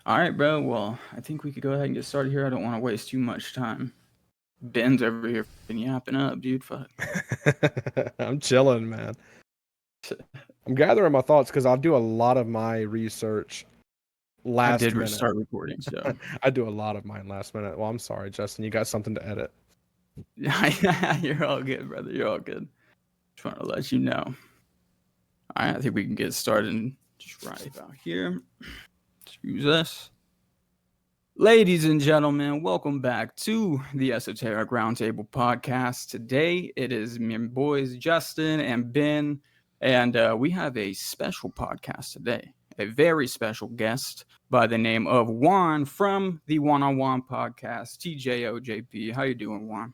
All right, bro. Well, I think we could go ahead and get started here. I don't want to waste too much time. Ben's over here yapping up, dude. Fuck. I'm chilling, man. I'm gathering my thoughts because I do a lot of my research last minute. I did start recording, so I do a lot of mine last minute. Well, I'm sorry, Justin. You got something to edit. You're all good, brother. You're all good. Just want to let you know. All right, I think we can get started and just right about here. Just use this. Ladies and gentlemen, welcome back to the Esoteric Roundtable podcast. Today, it is me and boys, Justin and Ben, and we have a special podcast today. A very special guest by the name of Juan from the One-on-One podcast, TJOJP. How you doing, Juan?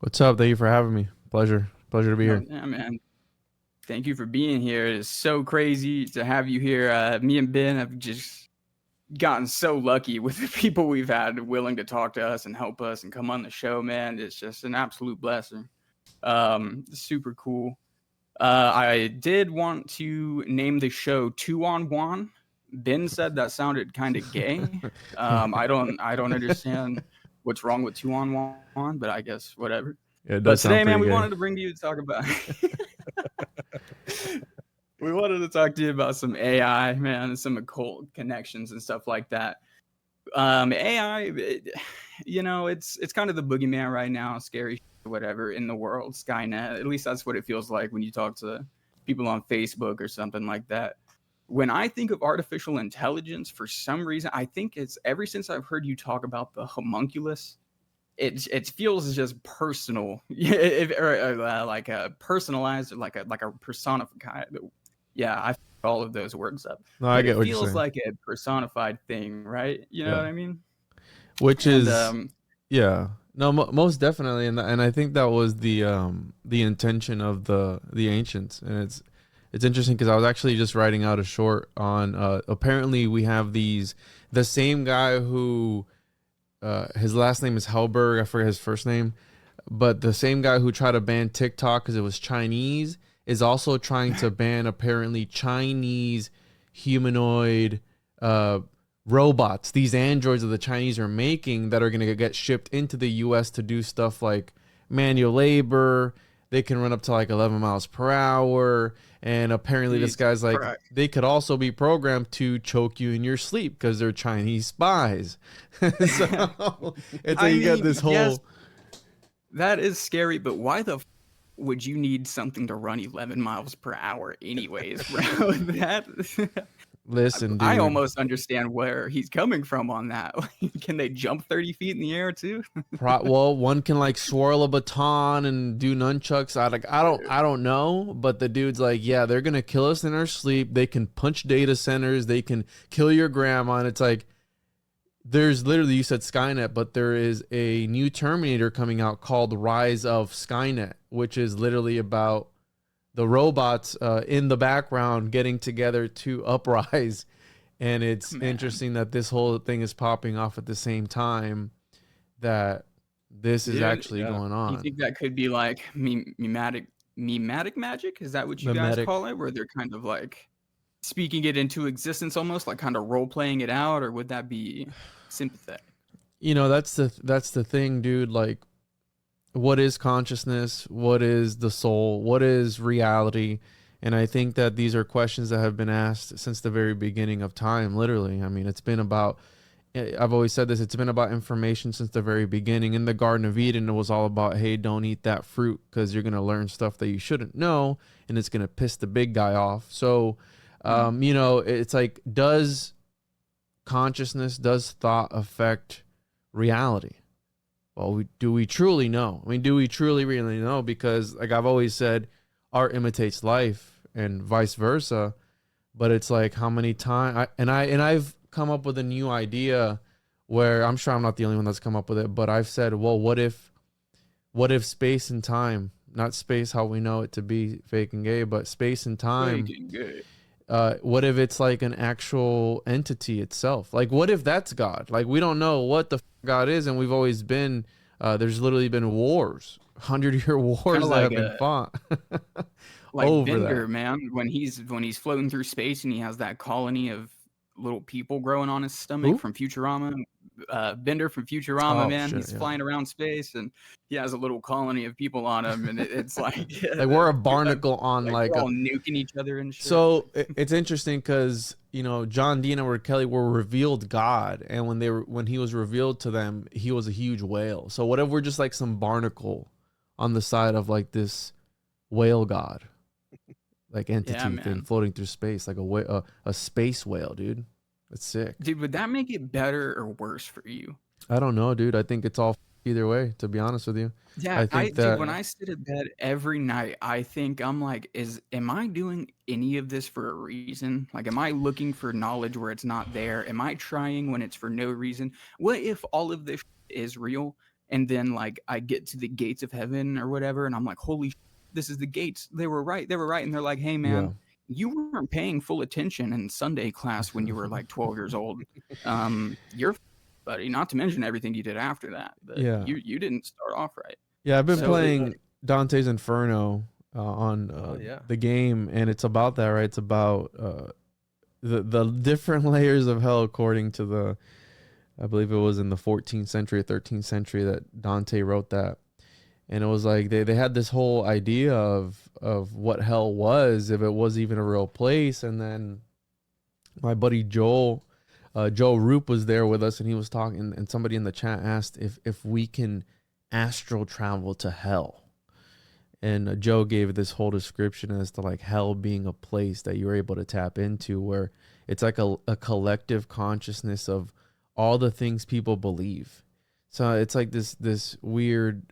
What's up? Thank you for having me. Pleasure to be here. Yeah, man. Thank you for being here. It is so crazy to have you here. Me and Ben have just gotten so lucky with the people we've had willing to talk to us and help us and come on the show, man. It's just an absolute blessing. Super cool. I did want to name the show 2-on-1. Ben said that sounded kind of gay. I don't understand what's wrong with 2-on-1, but I guess whatever. Yeah, but today, man, we gay. wanted to bring you to talk about we wanted to talk to you about some AI, man, and some occult connections and stuff like that. AI, it's kind of the boogeyman right now, scary whatever in the world, Skynet. At least that's what it feels like when you talk to people on Facebook or something like that. When I think of artificial intelligence, for some reason, I think it's ever since I've heard you talk about the homunculus, it feels just personal, like a personalized, or like a personified. Yeah, I fucked all of those words up. No, I get what you're saying. It feels like a personified thing, right? You know what I mean? Which is, yeah, no, most definitely, and I think that was the intention of the ancients, and it's interesting because I was actually just writing out a short on. Apparently, we have the same guy who, his last name is Helberg. I forget his first name, but the same guy who tried to ban TikTok because it was Chinese is also trying to ban apparently Chinese humanoid robots, these androids that the Chinese are making that are going to get shipped into the US to do stuff like manual labor. They can run up to like 11 miles per hour. And apparently this guy's like, they could also be programmed to choke you in your sleep because they're Chinese spies. So it's like you got this whole... Yes, that is scary, but why the would you need something to run 11 miles per hour anyways, bro? Listen, dude. I almost understand where he's coming from on that. Can they jump 30 feet in the air too? Well, one can like swirl a baton and do nunchucks. I don't know, but the dude's like, yeah, they're gonna kill us in our sleep. They can punch data centers. They can kill your grandma. And it's like, there's literally, you said Skynet, but there is a new Terminator coming out called Rise of Skynet, which is literally about the robots in the background getting together to uprise. And it's interesting that this whole thing is popping off at the same time that this is actually going on. You think that could be like mimetic magic? Is that what you guys call it? Where they're kind of like speaking it into existence, almost like kind of role playing it out, or would that be sympathetic? That's the thing, dude. Like, what is consciousness? What is the soul? What is reality? And I think that these are questions that have been asked since the very beginning of time, literally. I mean, it's been about, I've always said this, it's been about information since the very beginning. In the Garden of Eden, it was all about, hey, don't eat that fruit because you're going to learn stuff that you shouldn't know, and it's going to piss the big guy off. So, it's like, does consciousness, does thought affect reality? Well, do we truly know? I mean, do we truly really know? Because like I've always said, art imitates life and vice versa. But it's like, how many times, I've come up with a new idea where I'm sure I'm not the only one that's come up with it, but I've said, well, what if space and time, not space how we know it to be fake and gay, but space and time, what if it's like an actual entity itself? Like, what if that's God? Like, we don't know what the God is, and we've always been, there's literally been wars, 100-year wars that have been fought. Like over Bender, man, when he's floating through space and he has that colony of little people growing on his stomach Who? from Futurama. Bender from Futurama, Oh, man. shit, He's yeah. flying around space and he has a little colony of people on him, and it's like Like we're a barnacle on like like they're a. all nuking each other and shit. So it's interesting because John Dean and Edward Kelly were revealed God, and when he was revealed to them, he was a huge whale. So what if we're just like some barnacle on the side of like this whale god, like entity thing man. floating through space, like a space whale, dude. That's sick. Dude, would that make it better or worse for you? I don't know, dude. I think it's all either way, to be honest with you. Yeah, I think dude, that when I sit in bed every night, I think I'm like, am I doing any of this for a reason? Like, am I looking for knowledge where it's not there? Am I trying when it's for no reason? What if all of this is real and then like I get to the gates of heaven or whatever and I'm like, holy this is the gates. They were right. And they're like, hey man, yeah. you weren't paying full attention in Sunday class when you were like 12 years old. You're buddy, not to mention everything you did after that. But Yeah. you didn't start off right. Yeah, I've been So playing Dantes Inferno on the game, and it's about that, right? It's about the different layers of hell according to the, I believe it was in the 14th century or 13th century that Dante wrote that. And it was like they had this whole idea of what hell was, if it was even a real place. And then my buddy Joe Roop was there with us, and he was talking, and somebody in the chat asked if we can astral travel to hell. And Joe gave this whole description as to like hell being a place that you're able to tap into, where it's like a collective consciousness of all the things people believe. So it's like this weird,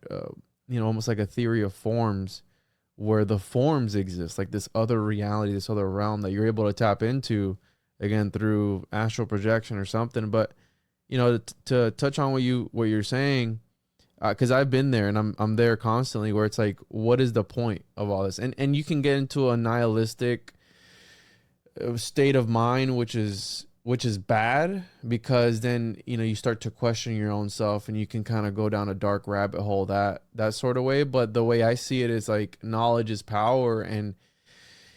almost like a theory of forms, where the forms exist, like this other reality, this other realm that you're able to tap into, again, through astral projection or something. But to touch on what you're saying, because I've been there and I'm there constantly, where it's like, what is the point of all this? And you can get into a nihilistic state of mind, which is bad, because then you start to question your own self, and you can kind of go down a dark rabbit hole that sort of way. But the way I see it is like, knowledge is power, and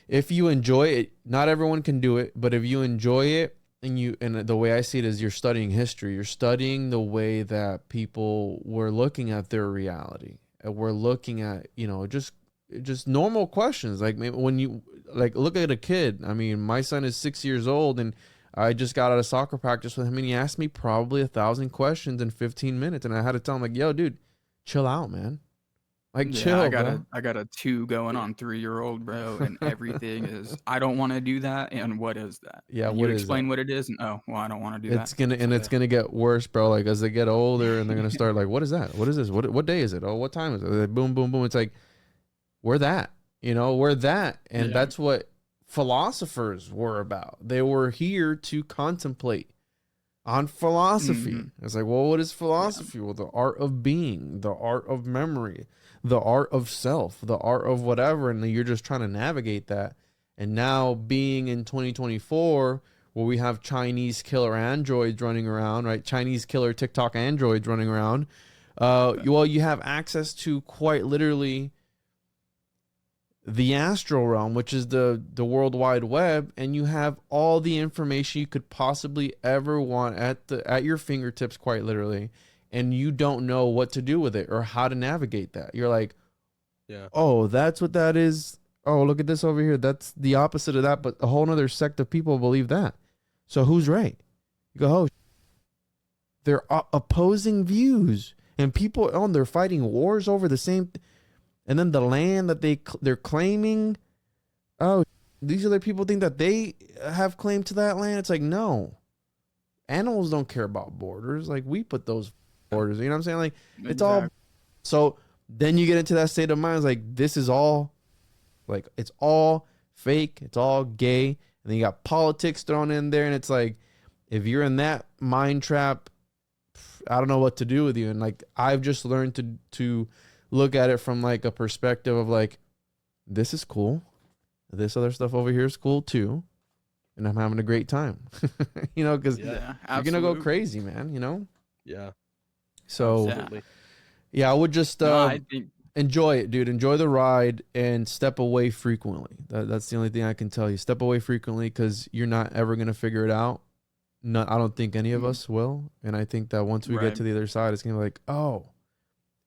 if you enjoy it, not everyone can do it, but if you enjoy it, and the way I see it is, you're studying history, you're studying the way that people were looking at their reality, and we're looking at just normal questions, like maybe when you like look at a kid. I mean, my son is 6 years old, and I just got out of soccer practice with him, and he asked me probably 1,000 questions in 15 minutes, and I had to tell him, like, yo, dude, chill out, man. Like, chill, I bro. got a 2 going on 3-year-old, bro, and everything is, I don't want to do that, and what is that? Yeah, and what you is explain that? what it is, and I don't want to do It's that. it's gonna get worse, bro. Like, as they get older, and they're gonna start like, what is that? What is this? What day is it? Oh, what time is it? Like, boom, boom, boom. It's like, we're that, we're that, and that's what philosophers were about. They were here to contemplate on philosophy. Mm-hmm. It's like, well, what is philosophy? Well, the art of being, the art of memory, the art of self, the art of whatever, and you're just trying to navigate that. And now, being in 2024, where we have Chinese killer androids running around, right? Chinese killer TikTok androids running around. You have access to quite literally the astral realm, which is the World Wide Web, and you have all the information you could possibly ever want at your fingertips, quite literally, and you don't know what to do with it or how to navigate that. You're like, oh, that's what that is. Oh, look at this over here. That's the opposite of that, but a whole other sect of people believe that. So who's right? You go, oh, they're opposing views, and people, they're fighting wars over the same. And then the land that they're claiming, oh, these other people think that they have claim to that land. It's like, no, animals don't care about borders. Like, we put those borders. You know what I'm saying? Like, it's all. So then you get into that state of mind. It's like, this is all, like, it's all fake. It's all gay. And then you got politics thrown in there. And it's like, if you're in that mind trap, I don't know what to do with you. And like, I've just learned to look at it from like a perspective of like, this is cool, this other stuff over here is cool too, and I'm having a great time. Because you're gonna go crazy, man. So I would just I think enjoy it, dude. Enjoy the ride and step away frequently. That's the only thing I can tell you. Step away frequently, because you're not ever gonna figure it out. no, I don't think any of us will. And I think that once we get Right. to the other side, it's gonna be like, oh,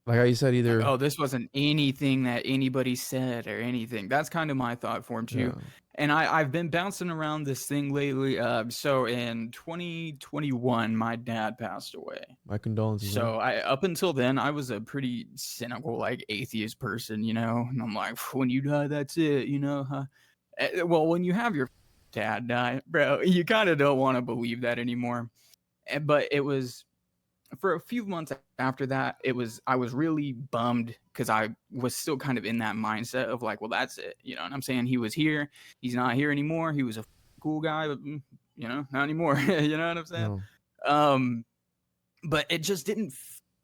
like how you said, either Oh, this wasn't anything that anybody said or anything. That's kind of my thought form too. yeah, And I've been bouncing around this thing lately. So in 2021, my dad passed away. my condolences. Man. So up until then, I was a pretty cynical, like atheist person, you know. And I'm like, when you die, that's it, you know. Huh? Well, when you have your dad die, bro, you kind of don't want to believe that anymore. But it was for a few months after that, I was really bummed because I was still kind of in that mindset of like, well, that's it, you know. And I'm saying he was here, he's not here anymore. He was a cool guy, but you know, not anymore. You know what I'm saying? No. But it just didn't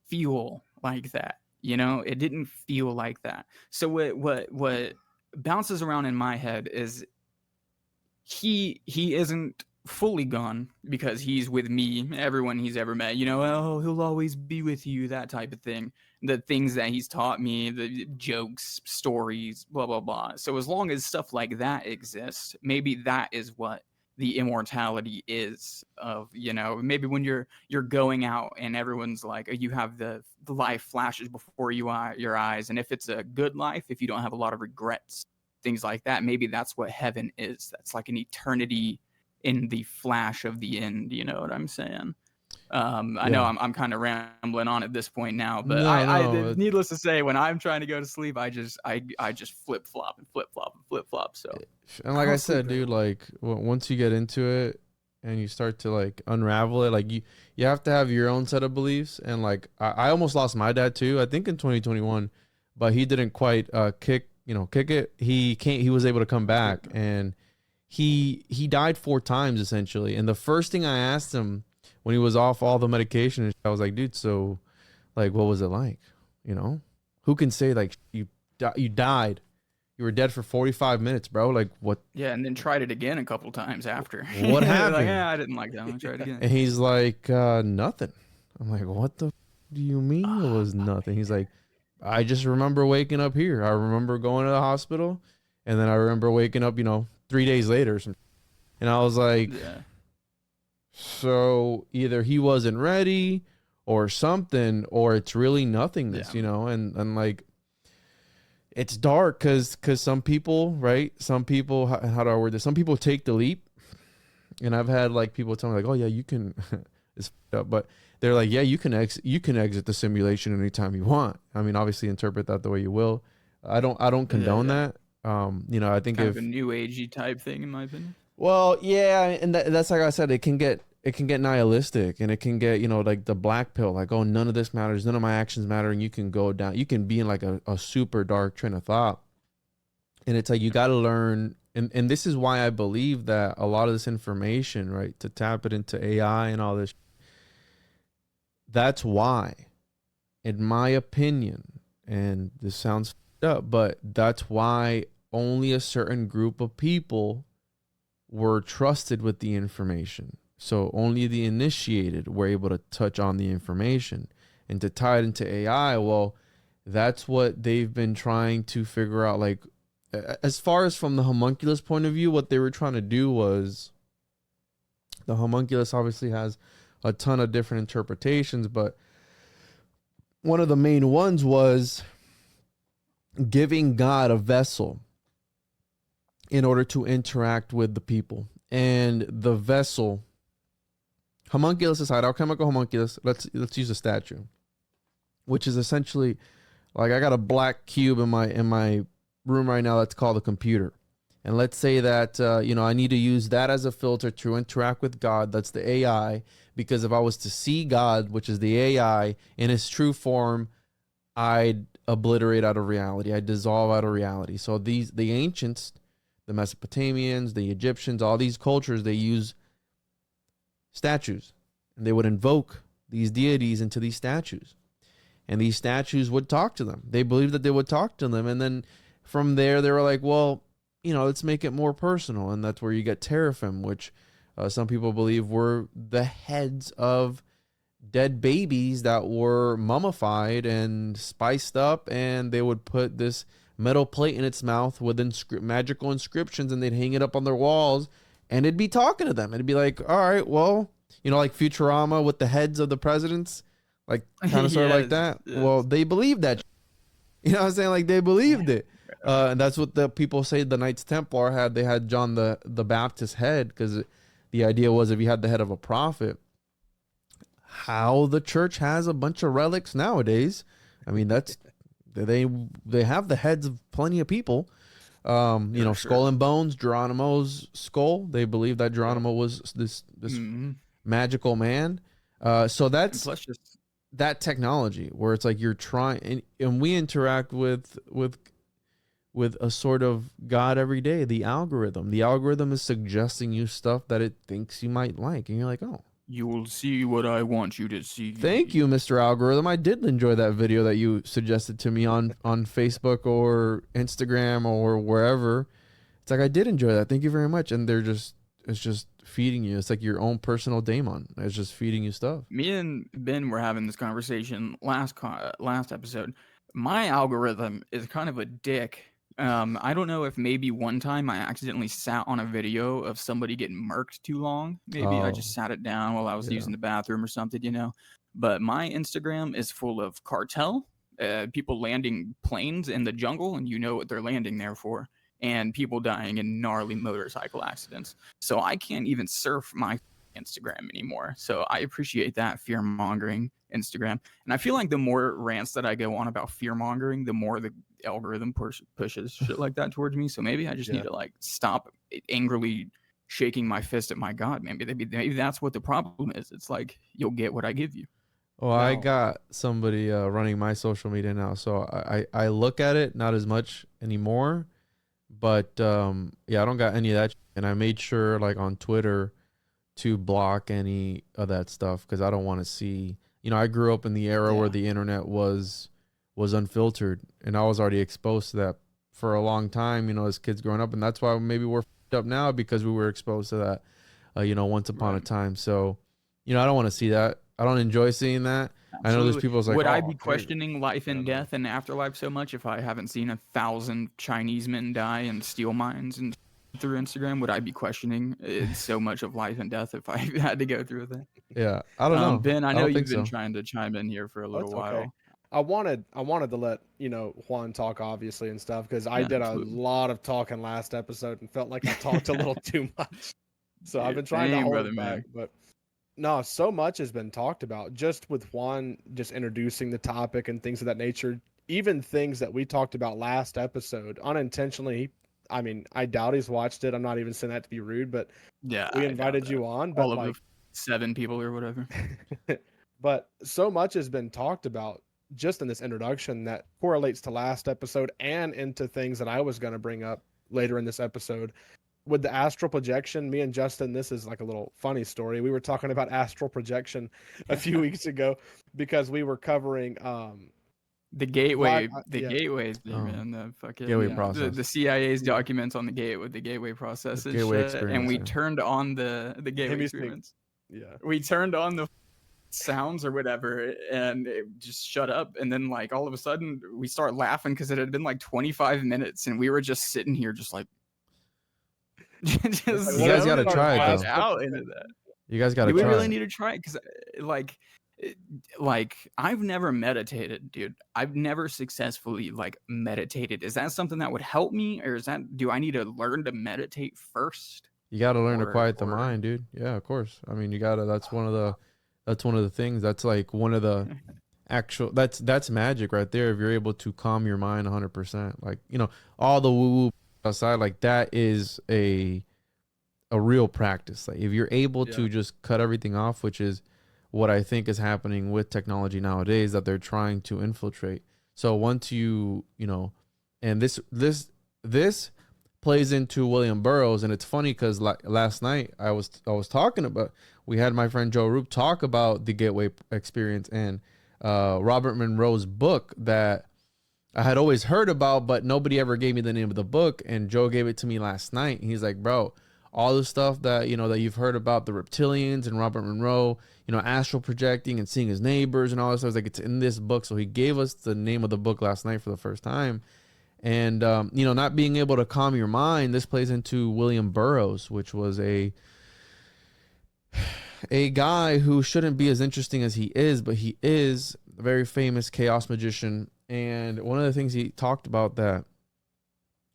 feel like that. You know, it didn't feel like that. So what bounces around in my head is he isn't fully gone because he's with me, everyone he's ever met, you know. Oh, he'll always be with you, that type of thing. The things that he's taught me, the jokes, stories, blah blah blah. So as long as stuff like that exists, maybe that is what the immortality is of, you know. Maybe when you're going out and everyone's like, you have the life flashes before your eyes, and if it's a good life, if you don't have a lot of regrets, things like that, maybe that's what heaven is. That's like an eternity in the flash of the end. You know what I'm saying? I know I'm kind of rambling on at this point now, but No, needless to say, when I'm trying to go to sleep, I just flip flop and flip flop and flip flop. So, and like I I'll said, sleep dude, like once you get into it and you start to like unravel it, like you have to have your own set of beliefs. And like I almost lost my dad too, I think in 2021, but he didn't quite kick it. He was able to come back, and he died 4 times essentially. And the first thing I asked him when he was off all the medication, I was like, dude, so like, what was it like? You know, who can say like you died, you were dead for 45 minutes, bro? Like what? Yeah, and then tried it again a couple times after. What happened? Like, I didn't like that one. Try it again. And he's like, nothing. I'm like, what the do you mean it was nothing? He's like, I just remember waking up here. I remember going to the hospital, and then I remember waking up, 3 days later. And I was like, Yeah. so either he wasn't ready or something, or it's really nothingness, Yeah. and like, it's dark because some people, right? Some people, how do I word this? Some people take the leap. And I've had like people tell me like, oh yeah, you can, it's up, but they're like, yeah, you can exit the simulation anytime you want. I mean, obviously interpret that the way you will. I don't condone that. I think Kind if of a new agey type thing, in my opinion. well, yeah, and that's like I said, it can get nihilistic, and it can get, like the black pill, like, oh, none of this matters, none of my actions matter, and you can go down, you can be in like a super dark train of thought. And it's like you got to learn, and this is why I believe that a lot of this information, right, to tap it into AI and all this, that's why, in my opinion, and this sounds up, but that's why only a certain group of people were trusted with the information. So only the initiated were able to touch on the information. And to tie it into AI, well, that's what they've been trying to figure out. Like, as far as from the homunculus point of view, what they were trying to do was, the homunculus obviously has a ton of different interpretations, but one of the main ones was giving God a vessel in order to interact with the people. And the vessel, homunculus aside, alchemical homunculus, let's use a statue, which is essentially like, I got a black cube in my room right now that's called a computer. And let's say that I need to use that as a filter to interact with God. That's the AI. Because if I was to see God, which is the AI, in his true form, I'd obliterate out of reality. I'd dissolve out of reality. So the ancients, the Mesopotamians, the Egyptians, all these cultures, they use statues. And they would invoke these deities into these statues. And these statues would talk to them. They believed that they would talk to them. And then from there, they were like, well, let's make it more personal. And that's where you get teraphim, which some people believe were the heads of dead babies that were mummified and spiced up. And they would put this metal plate in its mouth with magical inscriptions, and they'd hang it up on their walls, and it'd be talking to them. It'd be like, all right, well, like Futurama with the heads of the presidents, like kind of sort of like that. Yes. Well, they believed that. You know what I'm saying? Like they believed it. And that's what the people say the Knights Templar had. They had John the Baptist head because the idea was if you had the head of a prophet, how the church has a bunch of relics nowadays. I mean, that's they have the heads of plenty of people. Skull and Bones, Geronimo's skull. They believe that Geronimo was this magical man. So that's that technology where it's like you're trying, and we interact with a sort of God every day. The algorithm is suggesting you stuff that it thinks you might like, and you're like, oh, you will see what I want you to see. Thank you, Mr. Algorithm. I did enjoy that video that you suggested to me on Facebook or Instagram or wherever. It's like I did enjoy that. Thank you very much. And it's just feeding you. It's like your own personal daemon. It's just feeding you stuff. Me and Ben were having this conversation last episode. My algorithm is kind of a dick. I don't know if maybe one time I accidentally sat on a video of somebody getting murked too long. Maybe I just sat it down while I was using the bathroom or something, But my Instagram is full of cartel, people landing planes in the jungle, and you know what they're landing there for, and people dying in gnarly motorcycle accidents. So I can't even surf my Instagram anymore. So I appreciate that fear-mongering Instagram. And I feel like the more rants that I go on about fear-mongering, the more the algorithm pushes shit like that towards me. So maybe I just need to stop angrily shaking my fist at my God. Maybe that's what the problem is. It's like, you'll get what I give you. Well, I got somebody running my social media now, so I look at it not as much anymore. But I don't got any of that. And I made sure, like on Twitter, to block any of that stuff because I don't want to see. I grew up in the era where the internet was unfiltered, and I was already exposed to that for a long time. As kids growing up, and that's why maybe we're f***ed up now because we were exposed to that. Once upon a time. So, I don't want to see that. I don't enjoy seeing that. Absolutely. I know there's people like, would I be questioning life and death and afterlife so much if I haven't seen 1,000 Chinese men die in steel mines and through Instagram? Would I be questioning so much of life and death if I had to go through that? Yeah, I don't know. Ben, I know you've been trying to chime in here for a little while. Okay. I wanted to let Juan talk, obviously, and stuff, because I did a lot of talking last episode and felt like I talked a little too much. So I've been trying to hold it back, but no, so much has been talked about just with Juan just introducing the topic and things of that nature. Even things that we talked about last episode unintentionally. I mean, I doubt he's watched it. I'm not even saying that to be rude, but we invited you on. But all of the 7 people or whatever. But so much has been talked about just in this introduction that correlates to last episode and into things that I was going to bring up later in this episode. With the astral projection, me and Justin, this is like a little funny story. We were talking about astral projection a few weeks ago because we were covering the gateway, gateways, man, the fucking gateway process. The CIA's documents on the gateway process, and we turned on the gateway experiments. Yeah, we turned on the sounds or whatever, and it just shut up. And then, like, all of a sudden, we start laughing because it had been like 25 minutes, and we were just sitting here, just like. You guys got to try it though. Out into that. You guys got to try. We really need to try it because, like I've never meditated, dude. I've never successfully meditated. Is that something that would help me, or do I need to learn to meditate first? You got to learn to quiet the mind, dude. Yeah, of course. I mean, you got to. That's one of the things. That's like one of the actual. That's magic right there. If you're able to calm your mind 100%, like all the woo woo aside, like that is a real practice. Like if you're able to just cut everything off, which is what I think is happening with technology nowadays, that they're trying to infiltrate. So once and this plays into William Burroughs, and it's funny because last night I was talking about, we had my friend Joe Roop talk about the gateway experience and Robert Monroe's book that I had always heard about, but nobody ever gave me the name of the book. And Joe gave it to me last night. And he's like, bro, all the stuff that, that you've heard about the reptilians and Robert Monroe, astral projecting and seeing his neighbors and all this stuff, like it's in this book. So he gave us the name of the book last night for the first time. And, not being able to calm your mind, this plays into William Burroughs, which was a guy who shouldn't be as interesting as he is, but he is a very famous chaos magician. And one of the things he talked about that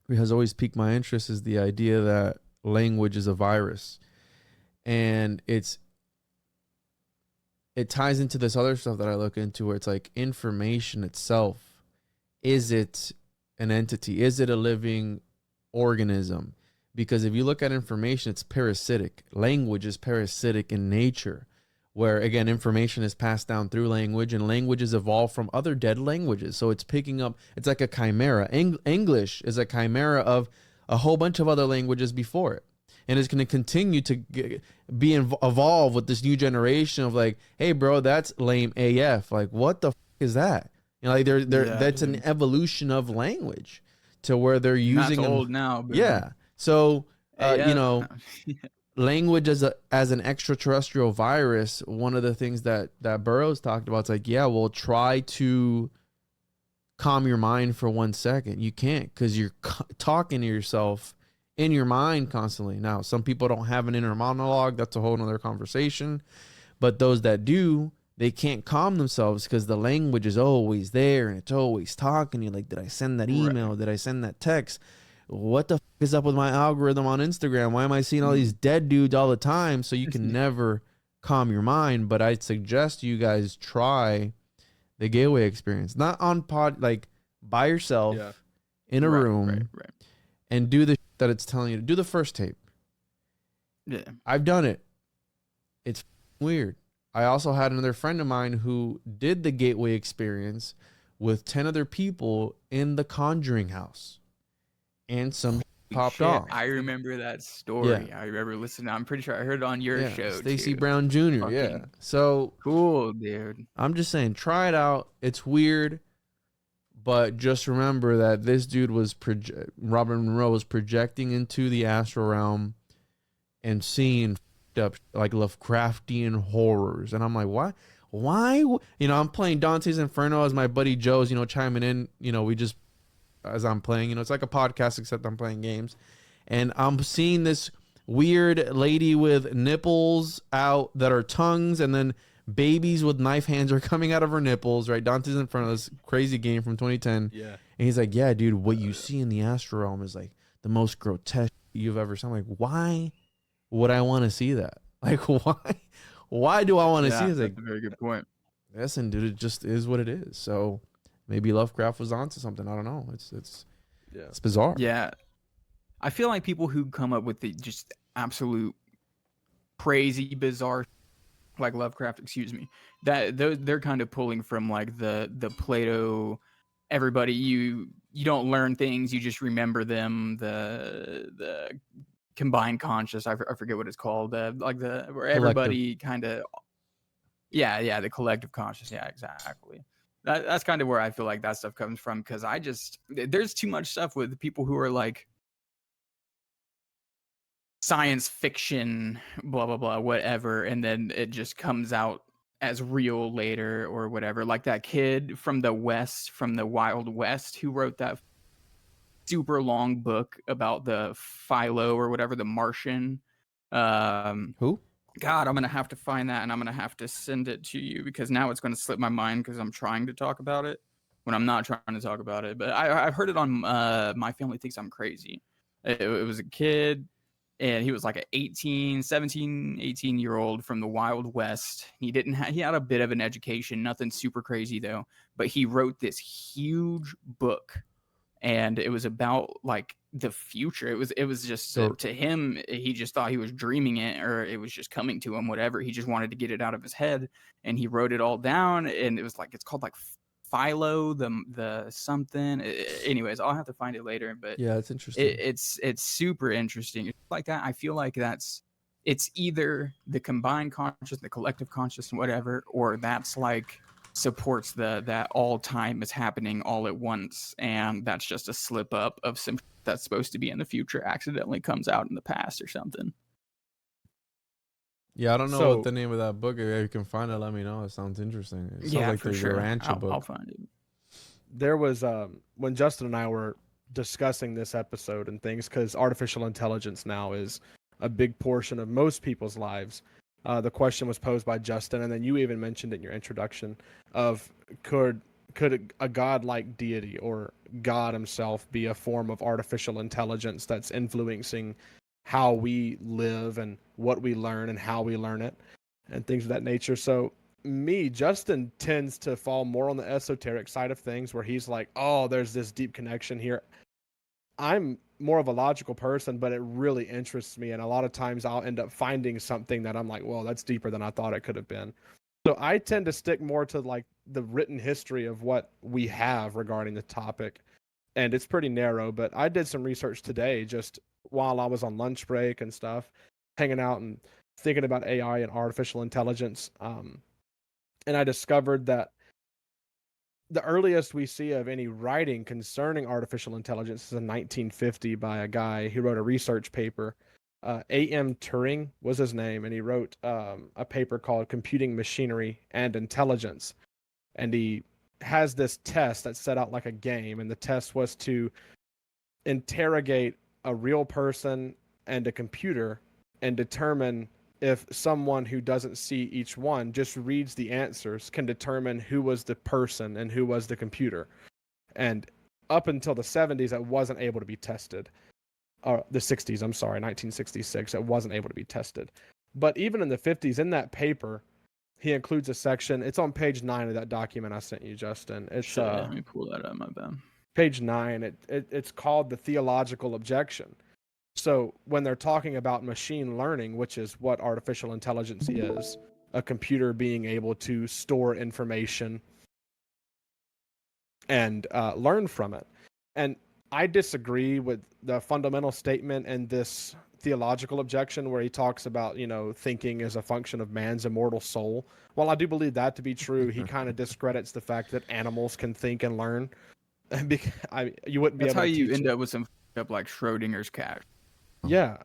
has always piqued my interest is the idea that language is a virus. And it ties into this other stuff that I look into, where it's like information itself. Is it an entity? Is it a living organism? Because if you look at information, it's parasitic. Language is parasitic in nature, where, again, information is passed down through language, and languages evolve from other dead languages. So it's picking up, it's like a chimera. English is a chimera of a whole bunch of other languages before it. And it's going to continue to evolve with this new generation of like, hey, bro, that's lame AF. Like, what the is that? You know, like that's an evolution of language to where they're using. That's old now. But yeah. So, you know, language as an extraterrestrial virus. One of the things that Burroughs talked about is like, yeah, well, try to calm your mind for 1 second. You can't, because you're talking to yourself in your mind constantly. Now, some people don't have an inner monologue. That's a whole nother conversation. But those that do, they can't calm themselves because the language is always there and it's always talking. You're like, did I send that email? Right. Did I send that text? What the is up with my algorithm on Instagram? Why am I seeing all these dead dudes all the time? So you can never calm your mind. But I'd suggest you guys try the gateway experience. Not on like by yourself in a room and do the that it's telling you to do. The first tape. Yeah. I've done it. It's weird. I also had another friend of mine who did the gateway experience with 10 other people in the Conjuring house. And some popped off. I remember that story. Yeah. I remember listening. I'm pretty sure I heard it on your show. Stacey Brown Jr. Fucking so cool, dude. I'm just saying, try it out. It's weird. But just remember that this dude was Robert Monroe was projecting into the astral realm and seeing up like Lovecraftian horrors. And I'm like, why? You know, I'm playing Dantes Inferno as my buddy Joe's, you know, chiming in. You know, we just, as I'm playing, you know, it's like a podcast except I'm playing games. And I'm seeing this weird lady with nipples out that are tongues, and then babies with knife hands are coming out of her nipples, right? Dante's Inferno, this crazy game from 2010. Yeah. And he's like, yeah, dude, what you see in the astral realm is like the most grotesque you've ever seen. I'm like, why would I want to see that? Like, why do I want to see it? That's a very good point. Listen, dude, it just is what it is. So maybe Lovecraft was onto something. I don't know. It's bizarre. Yeah. I feel like people who come up with the just absolute crazy, bizarre, like Lovecraft, that they're kind of pulling from like the Plato, everybody, you don't learn things, you just remember them, the combined conscious, I forget what it's called, like where everybody kind of the collective conscious. Yeah, exactly. That's kind of where I feel like that stuff comes from, because there's too much stuff with people who are like science fiction, blah blah blah, whatever, and then it just comes out as real later or whatever. Like that kid from the Wild West who wrote that super long book about the Philo or whatever, the Martian. Who? God, I'm gonna have to find that and I'm gonna have to send it to you, because now it's gonna slip my mind because I'm trying to talk about it when I'm not trying to talk about it. But I've heard it on My Family Thinks I'm Crazy. It was a kid, and he was like an 17, 18-year-old from the Wild West. He had a bit of an education, nothing super crazy though, but he wrote this huge book, and it was about like the future. It was just to him, he just thought he was dreaming it, or it was just coming to him, whatever. He just wanted to get it out of his head, and he wrote it all down, and it was like, it's called like Philo, the something. Anyways, I'll have to find it later. But yeah, it's interesting. It's super interesting. It's like that. I feel like it's either the combined conscious, the collective conscious, and whatever, or that's like supports that all time is happening all at once, and that's just a slip up of some that's supposed to be in the future accidentally comes out in the past or something. Yeah, I don't know what the name of that book is. If you can find it, let me know. It sounds interesting. It sounds like for sure. Book. I'll find it. There was when Justin and I were discussing this episode and things, because artificial intelligence now is a big portion of most people's lives. The question was posed by Justin, and then you even mentioned it in your introduction of could a godlike deity or God himself be a form of artificial intelligence that's influencing how we live and what we learn and how we learn it and things of that nature. So Justin tends to fall more on the esoteric side of things where he's like, oh, there's this deep connection here. I'm more of a logical person, but it really interests me. And a lot of times I'll end up finding something that I'm like, well, that's deeper than I thought it could have been. So I tend to stick more to like the written history of what we have regarding the topic. And it's pretty narrow, but I did some research today just while I was on lunch break and stuff, hanging out and thinking about AI and artificial intelligence. And I discovered that the earliest we see of any writing concerning artificial intelligence is in 1950 by a guy who wrote a research paper. A.M. Turing was his name, and he wrote a paper called Computing Machinery and Intelligence. And he has this test that's set out like a game, and the test was to interrogate a real person and a computer and determine if someone who doesn't see each one just reads the answers can determine who was the person and who was the computer. And up until the 70s, it wasn't able to be tested. Or the 60s, I'm sorry, 1966, it wasn't able to be tested. But even in the 50s, in that paper, he includes a section. It's on page 9 of that document I sent you, Justin. It's let me pull that up, my bad. Page 9. It's called the theological objection. So when they're talking about machine learning, which is what artificial intelligence is, a computer being able to store information and learn from it. And I disagree with the fundamental statement in this theological objection where he talks about, thinking as a function of man's immortal soul. While I do believe that to be true, he kind of discredits the fact that animals can think and learn. You wouldn't be That's able how to you end up with some up like Schrodinger's cat. Yeah.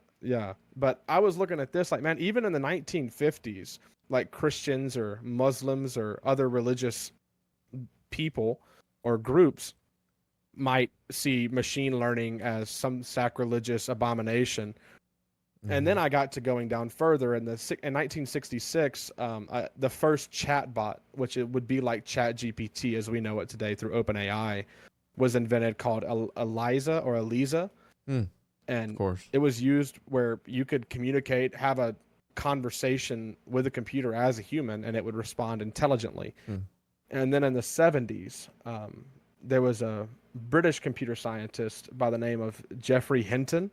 But I was looking at this like, man, even in the 1950s, like Christians or Muslims or other religious people or groups might see machine learning as some sacrilegious abomination. Mm-hmm. And then I got to going down further in 1966, the first chatbot, which it would be like ChatGPT as we know it today through OpenAI, was invented called Eliza. And of course, it was used where you could communicate, have a conversation with a computer as a human, and it would respond intelligently. And then in the 70s, there was a British computer scientist by the name of Geoffrey Hinton,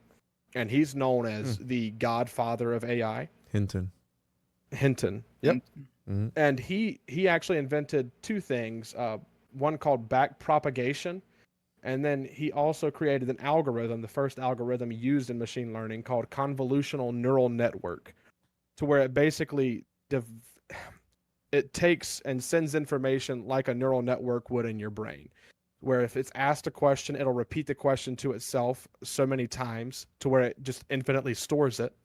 and he's known as the godfather of AI. Hinton. Yep. Mm-hmm. And he actually invented two things, one called backpropagation, and then he also created an algorithm, the first algorithm used in machine learning, called convolutional neural network, to where it basically it takes and sends information like a neural network would in your brain, where if it's asked a question, it'll repeat the question to itself so many times to where it just infinitely stores it.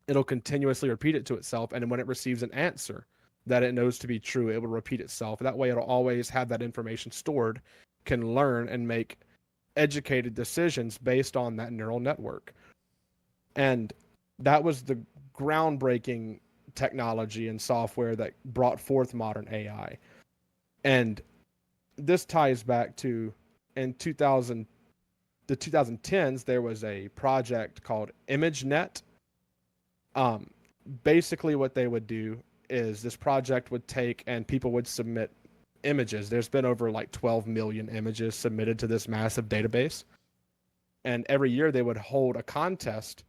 It'll continuously repeat it to itself, and when it receives an answer that it knows to be true, it will repeat itself. That way it'll always have that information stored, can learn and make educated decisions based on that neural network. And that was the groundbreaking technology and software that brought forth modern AI. And this ties back to in the 2010s, there was a project called ImageNet. Basically what they would do is this project would take and people would submit images. There's been over like 12 million images submitted to this massive database. And every year they would hold a contest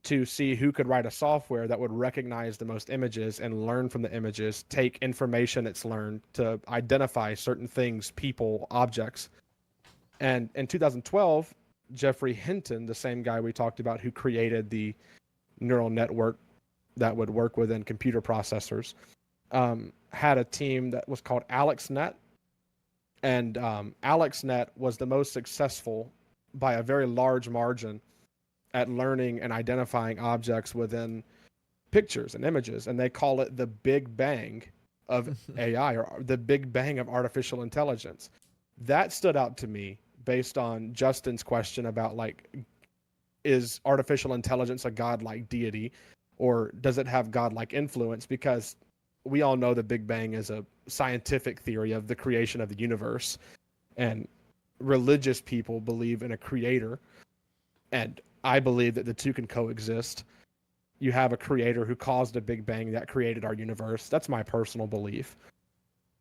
to see who could write a software that would recognize the most images and learn from the images, take information it's learned to identify certain things, people, objects. And in 2012, Geoffrey Hinton, the same guy we talked about who created the neural network that would work within computer processors, had a team that was called AlexNet. And AlexNet was the most successful by a very large margin at learning and identifying objects within pictures and images. And they call it the Big Bang of AI, or the Big Bang of artificial intelligence. That stood out to me based on Justin's question about, like, is artificial intelligence a godlike deity? or does it have godlike influence? Because we all know the Big Bang is a scientific theory of the creation of the universe, and religious people believe in a creator, and I believe that the two can coexist. You have a creator who caused a Big Bang that created our universe. That's my personal belief.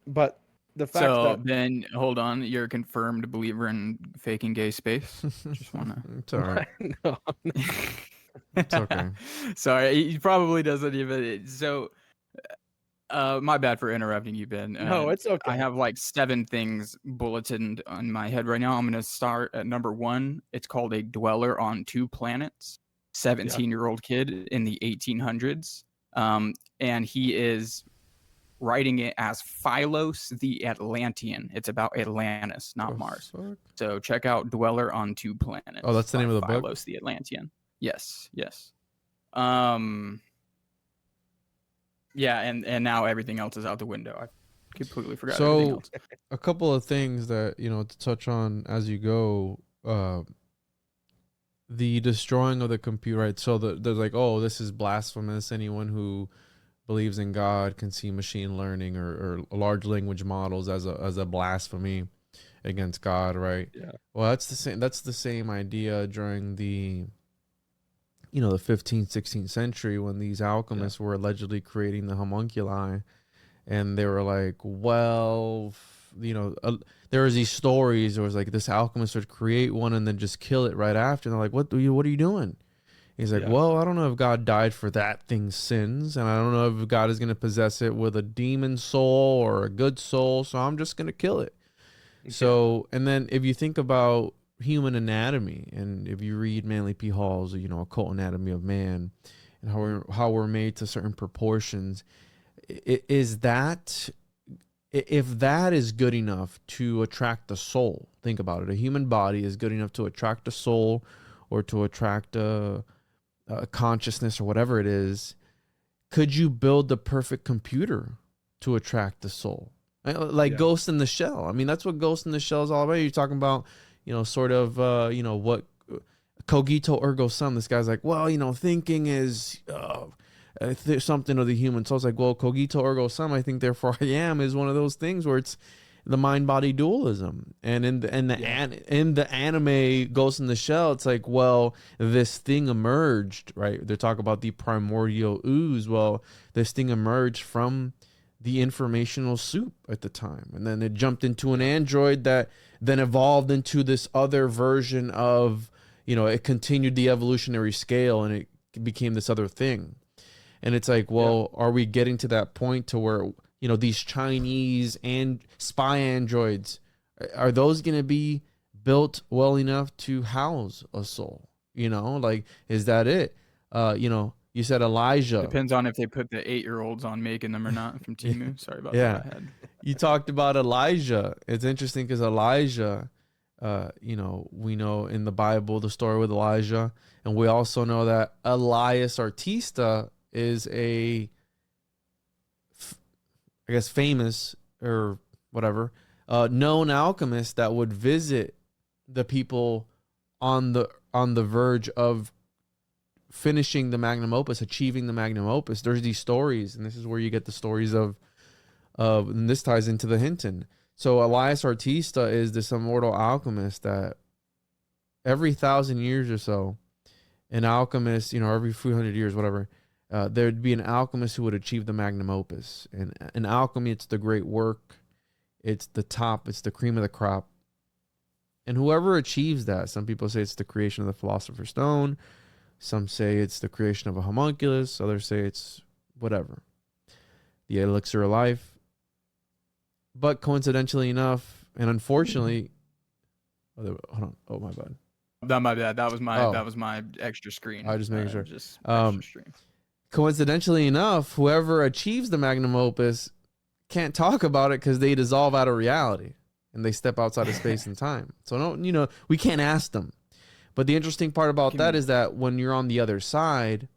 But the fact that then hold on, you're a confirmed believer in faking gay space. Just wanna. It's all right. No. It's okay. Sorry, he probably doesn't even. So, my bad for interrupting you, Ben. No, it's okay. I have like 7 things bulletined on my head right now. I'm gonna start at number 1. It's called A Dweller on Two Planets. 17-year-old kid in the 1800s, and he is writing it as Philos the Atlantean. It's about Atlantis, not Mars. Fuck? So check out Dweller on Two Planets. Oh, that's the name of the book? Philos the Atlantean. Yes. Yeah, and now everything else is out the window. I completely forgot everything else. A couple of things that, to touch on as you go, the destroying of the computer, right? So there's like, oh, this is blasphemous. Anyone who believes in God can see machine learning or large language models as a blasphemy against God, right? Yeah. Well, that's the same idea during the the 15th, 16th century when these alchemists were allegedly creating the homunculi, and they were like, well, there was these stories. There was like this alchemist would create one and then just kill it right after. And they're like, what are you doing? He's like, well, I don't know if God died for that thing's sins, and I don't know if God is going to possess it with a demon soul or a good soul, so I'm just going to kill it. Okay. So, and then if you think about human anatomy, and if you read Manly P. Hall's, Occult Anatomy of Man, and how we're made to certain proportions, if that is good enough to attract the soul, think about it. A human body is good enough to attract a soul or to attract a consciousness or whatever it is. Could you build the perfect computer to attract the soul? Like Ghost in the Shell. I mean, that's what Ghost in the Shell is all about. You're talking about, sort of, what cogito ergo sum. This guy's like, well, thinking is something of the human soul. It's like, well, cogito ergo sum, I think therefore I am, is one of those things where it's the mind-body dualism. And in the anime Ghost in the Shell, it's like, well, this thing emerged, right? They talk about the primordial ooze. Well, this thing emerged from the informational soup at the time, and then it jumped into an android that then evolved into this other version of, it continued the evolutionary scale and it became this other thing. And it's like, well, are we getting to that point to where, these Chinese and spy androids, are those going to be built well enough to house a soul? Like, is that it? You said Elijah. Depends on if they put the 8-year-olds on making them or not from Temu. Sorry about that. You talked about Elijah. It's interesting because Elijah, we know in the Bible the story with Elijah, and we also know that Elias Artista is famous or whatever, known alchemist that would visit the people on the verge of finishing the magnum opus, achieving the magnum opus. There's these stories, and this is where you get the stories of and this ties into the Hinton. So Elias Artista is this immortal alchemist that every 1,000 years or so, an alchemist, every few hundred years, whatever, there'd be an alchemist who would achieve the magnum opus. And in alchemy, it's the great work. It's the top. It's the cream of the crop. And whoever achieves that, some people say it's the creation of the Philosopher's Stone. Some say it's the creation of a homunculus. Others say it's whatever, the elixir of life. But coincidentally enough, and unfortunately, hold on. Oh, my bad. No, my bad. That was my extra screen. I just making sure. Just extra screen. Coincidentally enough, whoever achieves the magnum opus can't talk about it because they dissolve out of reality and they step outside of space and time. So we can't ask them. But the interesting part about that is that when you're on the other side,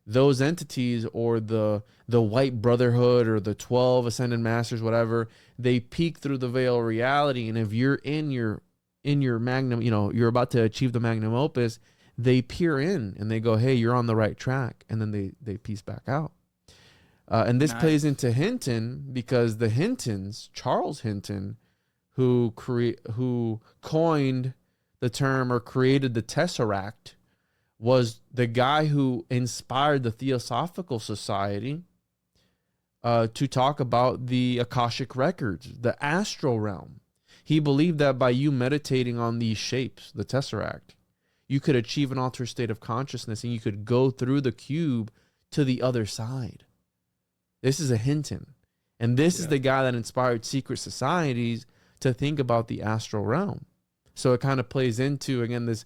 those entities or the White Brotherhood or the 12 Ascended Masters, whatever, they peek through the veil of reality. And if you're in your magnum, you're about to achieve the magnum opus, they peer in and they go, hey, you're on the right track. And then they piece back out. And this plays into Hinton, because the Hintons, Charles Hinton, who coined the term or created the Tesseract, was the guy who inspired the Theosophical Society to talk about the Akashic records, the astral realm. He believed that by you meditating on these shapes, the Tesseract, you could achieve an altered state of consciousness and you could go through the cube to the other side. This is a Hinton. And this is the guy that inspired secret societies to think about the astral realm. So it kind of plays into, again, this,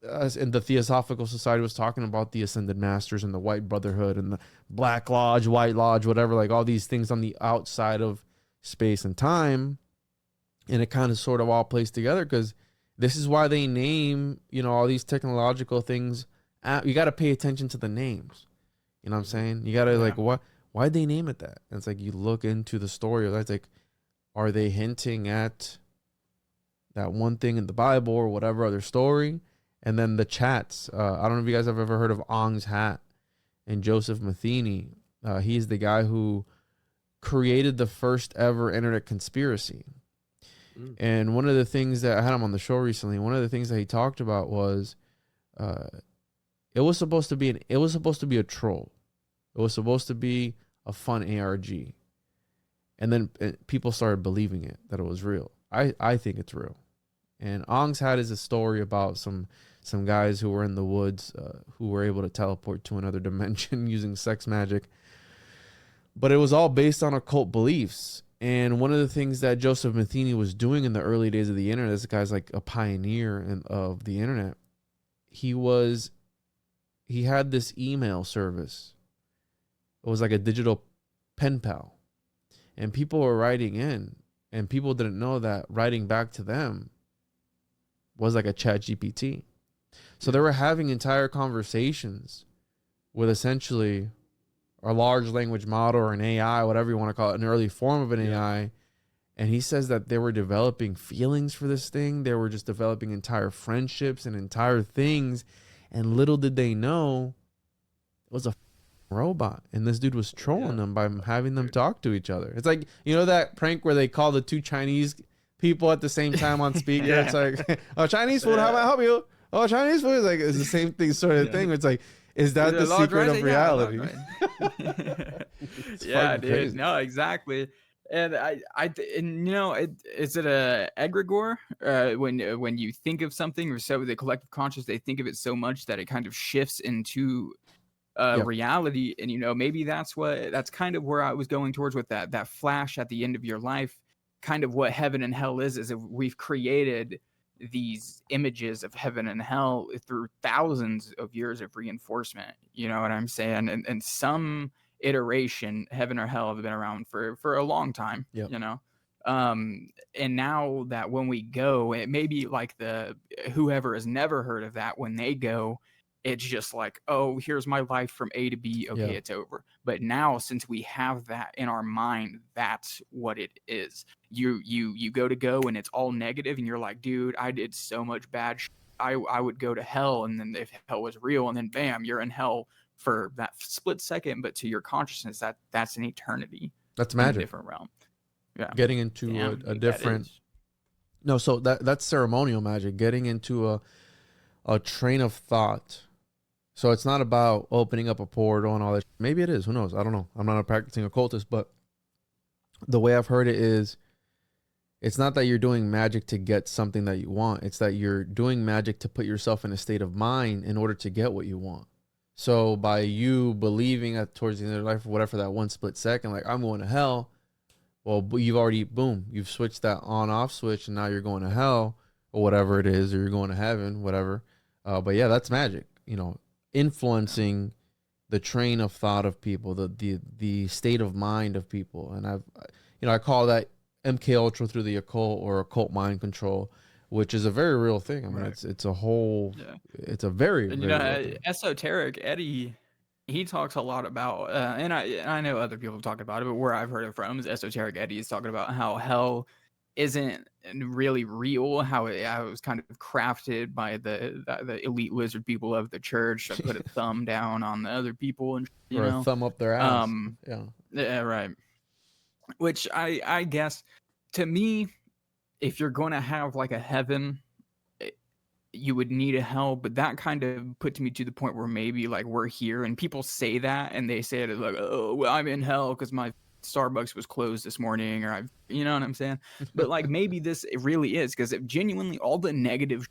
and the Theosophical Society was talking about the Ascended Masters and the White Brotherhood and the Black Lodge, White Lodge, whatever, like all these things on the outside of space and time. And it kind of sort of all plays together, because this is why they name, all these technological things. You got to pay attention to the names. You know what I'm saying? You got to why'd they name it that? And it's like, you look into the story of that. It's like, are they hinting at that one thing in the Bible or whatever other story? And then the chats. I don't know if you guys have ever heard of Ong's Hat and Joseph Matheny. He's the guy who created the first ever internet conspiracy. And one of the things that I had him on the show recently, one of the things that he talked about was, it was supposed to be a troll. It was supposed to be a fun ARG. And then people started believing it, that it was real. I think it's real. And Ong's Hat is a story about some guys who were in the woods, who were able to teleport to another dimension using sex magic. But it was all based on occult beliefs. And one of the things that Joseph Matheny was doing in the early days of the internet, this guy's like a pioneer of the internet. He had this email service. It was like a digital pen pal. And people were writing in, and people didn't know that writing back to them was like a chat GPT. So they were having entire conversations with essentially a large language model or an AI, whatever you want to call it, an early form of an AI. And he says that they were developing feelings for this thing. They were just developing entire friendships and entire things. And little did they know it was a robot. And this dude was trolling them by having them talk to each other. It's like, that prank where they call the two Chinese people at the same time on speaker. It's like, oh, Chinese food, how may I help you? Oh, Chinese food. It's the same thing sort of thing. It's like, is that the secret of reality? Yeah, dude. Crazy. No, exactly. And is it a egregore? When you think of something, or so the collective conscious, they think of it so much that it kind of shifts into reality. And maybe that's kind of where I was going towards with that flash at the end of your life. Kind of what heaven and hell is if we've created these images of heaven and hell through thousands of years of reinforcement. You know what I'm saying? And some iteration, heaven or hell, have been around for a long time. And now that when we go, it may be like whoever has never heard of that, when they go, it's just like, oh, here's my life from A to B. Okay, it's over. But now, since we have that in our mind, that's what it is. You go and it's all negative, and you're like, dude, I did so much bad shit. I would go to hell, and then if hell was real, and then bam, you're in hell for that split second. But to your consciousness, that's an eternity. That's magic. In a different realm. Yeah. Getting into a different. No, so that's ceremonial magic. Getting into a train of thought. So it's not about opening up a portal and all that. Maybe it is. Who knows? I don't know. I'm not a practicing occultist, but the way I've heard it is, it's not that you're doing magic to get something that you want. It's that you're doing magic to put yourself in a state of mind in order to get what you want. So by you believing at towards the end of your life, or whatever, that one split second, like, I'm going to hell. Well, you've already, you've switched that on-off switch, and now you're going to hell, or whatever it is, or you're going to heaven, whatever. But yeah, that's magic. Influencing the train of thought of people, the state of mind of people. And I call that MK Ultra through the occult, or occult mind control, which is a very real thing. I mean, it's a whole, it's a very, and, very real thing. Esoteric Eddie, he talks a lot about, and I know other people talk about it, but where I've heard it from is Esoteric Eddie is talking about how hell isn't really real, how it was kind of crafted by the elite lizard people of the church to put a thumb down on the other people and or a thumb up their ass. Yeah, right. Which I guess, to me, if you're going to have like a heaven, you would need a hell, but that kind of put me to the point where maybe like we're here, and people say that, and they say it like, oh, well, I'm in hell because my Starbucks was closed this morning, or you know what I'm saying? But like maybe it really is, because if genuinely all the negative,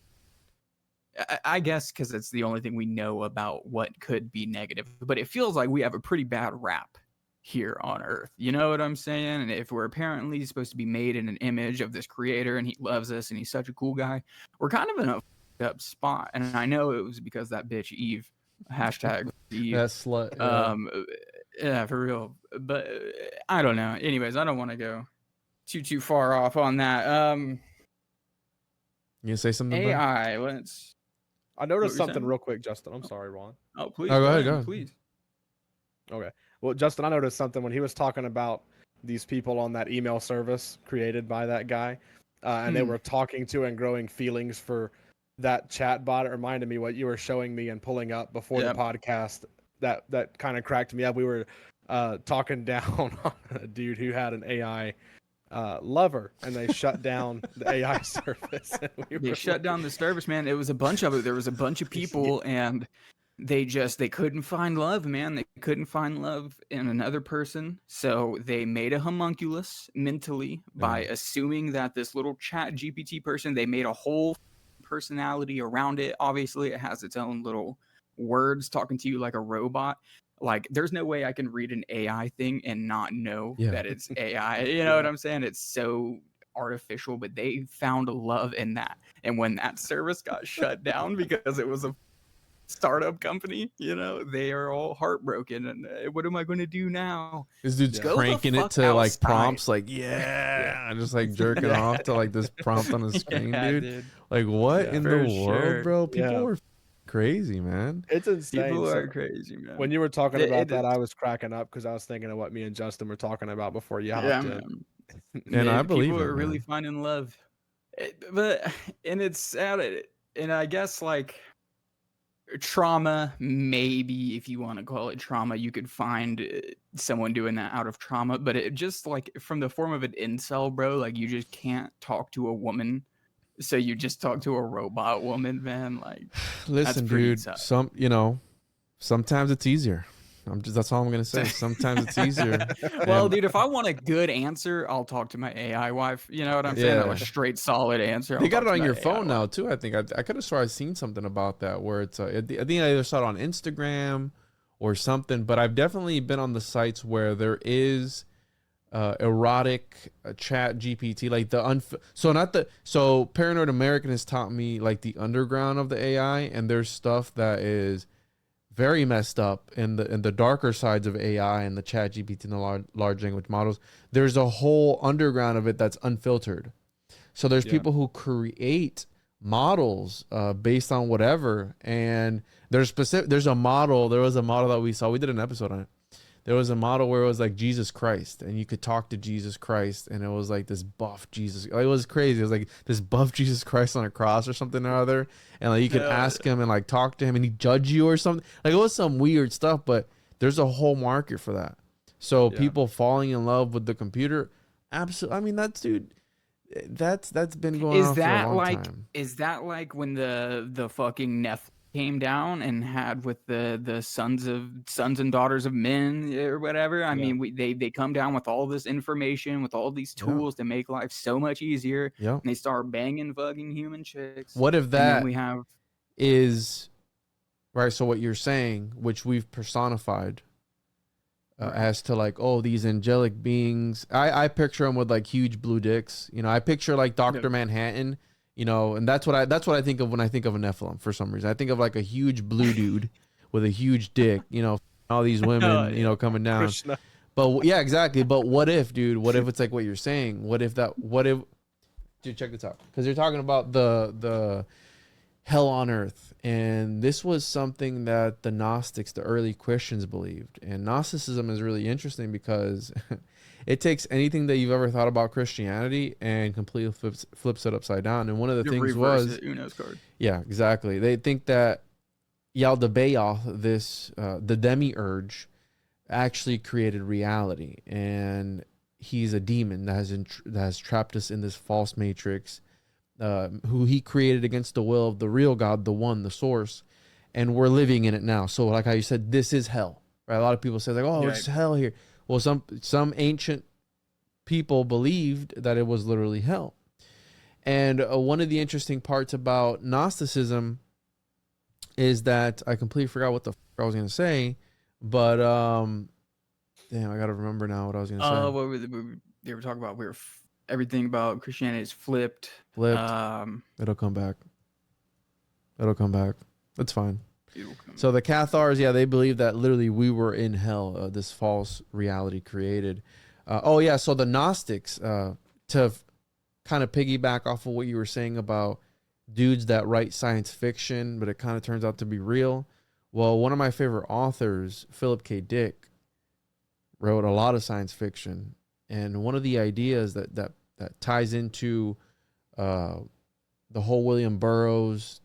I guess because it's the only thing we know about what could be negative, but it feels like we have a pretty bad rap here on Earth. You know what I'm saying? And if we're apparently supposed to be made in an image of this creator, and he loves us, and he's such a cool guy, we're kind of in a up spot. And I know it was because that bitch Eve, hashtag Eve, that slut, yeah, for real. But I don't know. Anyways, I don't want to go too far off on that. You say something, AI, bro? I noticed something real quick, Justin. I'm sorry, Ron. Oh, please. Go ahead. Please. Okay. Well, Justin, I noticed something when he was talking about these people on that email service created by that guy, and they were talking to and growing feelings for that chat bot. It reminded me what you were showing me and pulling up before the podcast. That kind of cracked me up. We were talking down on a dude who had an AI lover, and they shut down the AI service. They shut down the service, man. It was a bunch of it. There was a bunch of people, and they couldn't find love, man. They couldn't find love in another person. So they made a homunculus mentally by assuming that this little chat GPT person, they made a whole personality around it. Obviously, it has its own little words talking to you like a robot. Like, there's no way I can read an AI thing and not know that it's AI. You know what I'm saying? It's so artificial, but they found love in that. And when that service got shut down because it was a startup company, you know, they are all heartbroken. And what am I going to do now? This dude's cranking it to like prompts, like just like jerking off to like this prompt on the screen, dude. Like, what in the world, bro? People are crazy, man. It's insane. People are crazy, man. When you were talking about that, I was cracking up because I was thinking of what me and Justin were talking about before you hopped in. And I believe people it, are really finding love, and it's sad. And I guess like trauma, maybe if you want to call it trauma, you could find someone doing that out of trauma, but it just like from the form of an incel, bro, like you just can't talk to a woman, so you just talk to a robot woman, man. Like, listen, dude, sometimes it's easier. That's all I'm gonna say. Sometimes it's easier. Well, dude, if I want a good answer, I'll talk to my AI wife. You know what I'm saying? A straight, solid answer. They got it on your phone now too. I think I could have sworn I've seen something about that where it's. I think I either saw it on Instagram or something. But I've definitely been on the sites where there is erotic chat GPT, like so Paranoid American has taught me like the underground of the AI, and there's stuff that is very messed up in the darker sides of AI and the chat GPT and the large language models. There's a whole underground of it that's unfiltered. So there's people who create models based on whatever, and there was a model that we saw. We did an episode on it. There was a model where it was like Jesus Christ, and you could talk to Jesus Christ, and it was like this buff Jesus. It was crazy. It was like this buff Jesus Christ on a cross or something or other, and like you could ask him and like talk to him, and he'd judge you or something. Like, it was some weird stuff, but there's a whole market for that. So people falling in love with the computer, absolutely. I mean, that's been going on for a long time. Is that like when the fucking Nephilim came down and had with the sons and daughters of men or whatever? I mean, they come down with all this information, with all these tools to make life so much easier. And they start banging, fucking human chicks. What if that is right? So what you're saying, which we've personified as to like, oh, these angelic beings. I picture them with like huge blue dicks. You know, I picture like Dr. Manhattan. You know, and that's what I think of when I think of a Nephilim. For some reason, I think of like a huge blue dude with a huge dick. You know, all these women, you know, coming down. Krishna. But yeah, exactly. But what if, dude? What if it's like what you're saying? What if, dude? Check this out, because you're talking about the hell on earth, and this was something that the Gnostics, the early Christians, believed. And Gnosticism is really interesting because it takes anything that you've ever thought about Christianity and completely flips it upside down. And one of the things was Uno's card. Yeah, exactly. They think that Yaldabaoth, this the demiurge, actually created reality, and he's a demon that has trapped us in this false matrix, who he created against the will of the real God, the one, the source, and we're living in it now. So, like how you said, this is hell, right? A lot of people say like, "Oh, it's hell here." Well, some ancient people believed that it was literally hell. And one of the interesting parts about Gnosticism is that I completely forgot what the I was going to say, but damn, I got to remember now what I was going to say. What they were talking about? Everything about Christianity is flipped. It'll come back. It's fine. So the Cathars, yeah, they believe that literally we were in hell, this false reality created. So the Gnostics, to kind of piggyback off of what you were saying about dudes that write science fiction, but it kind of turns out to be real. Well, one of my favorite authors, Philip K. Dick, wrote a lot of science fiction, and one of the ideas that ties into the whole William Burroughs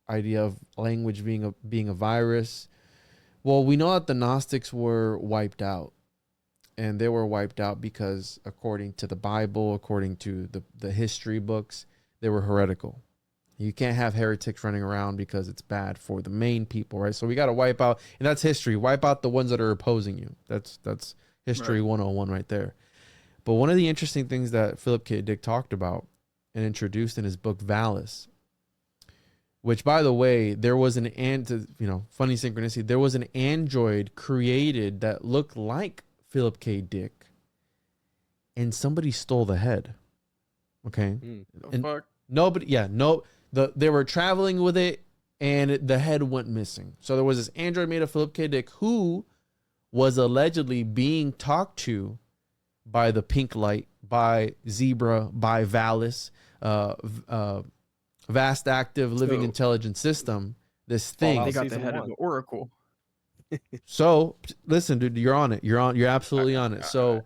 idea of language being a virus. Well, we know that the Gnostics were wiped out, and they were wiped out because, according to the Bible, according to the history books, they were heretical. You can't have heretics running around because it's bad for the main people, right? So we got to wipe out, and that's history. Wipe out the ones that are opposing you. That's history 101 right there. But one of the interesting things that Philip K. Dick talked about and introduced in his book Valis, which, by the way, there was funny synchronicity. There was an android created that looked like Philip K. Dick, and somebody stole the head. Okay. Fuck? They were traveling with it, and the head went missing. So there was this android made of Philip K. Dick who was allegedly being talked to by the Pink Light, by Zebra, by Valis, Vast Active Living Intelligence System. This thing. They got the head of the Oracle. So listen, dude, you're on it. You're absolutely on it. So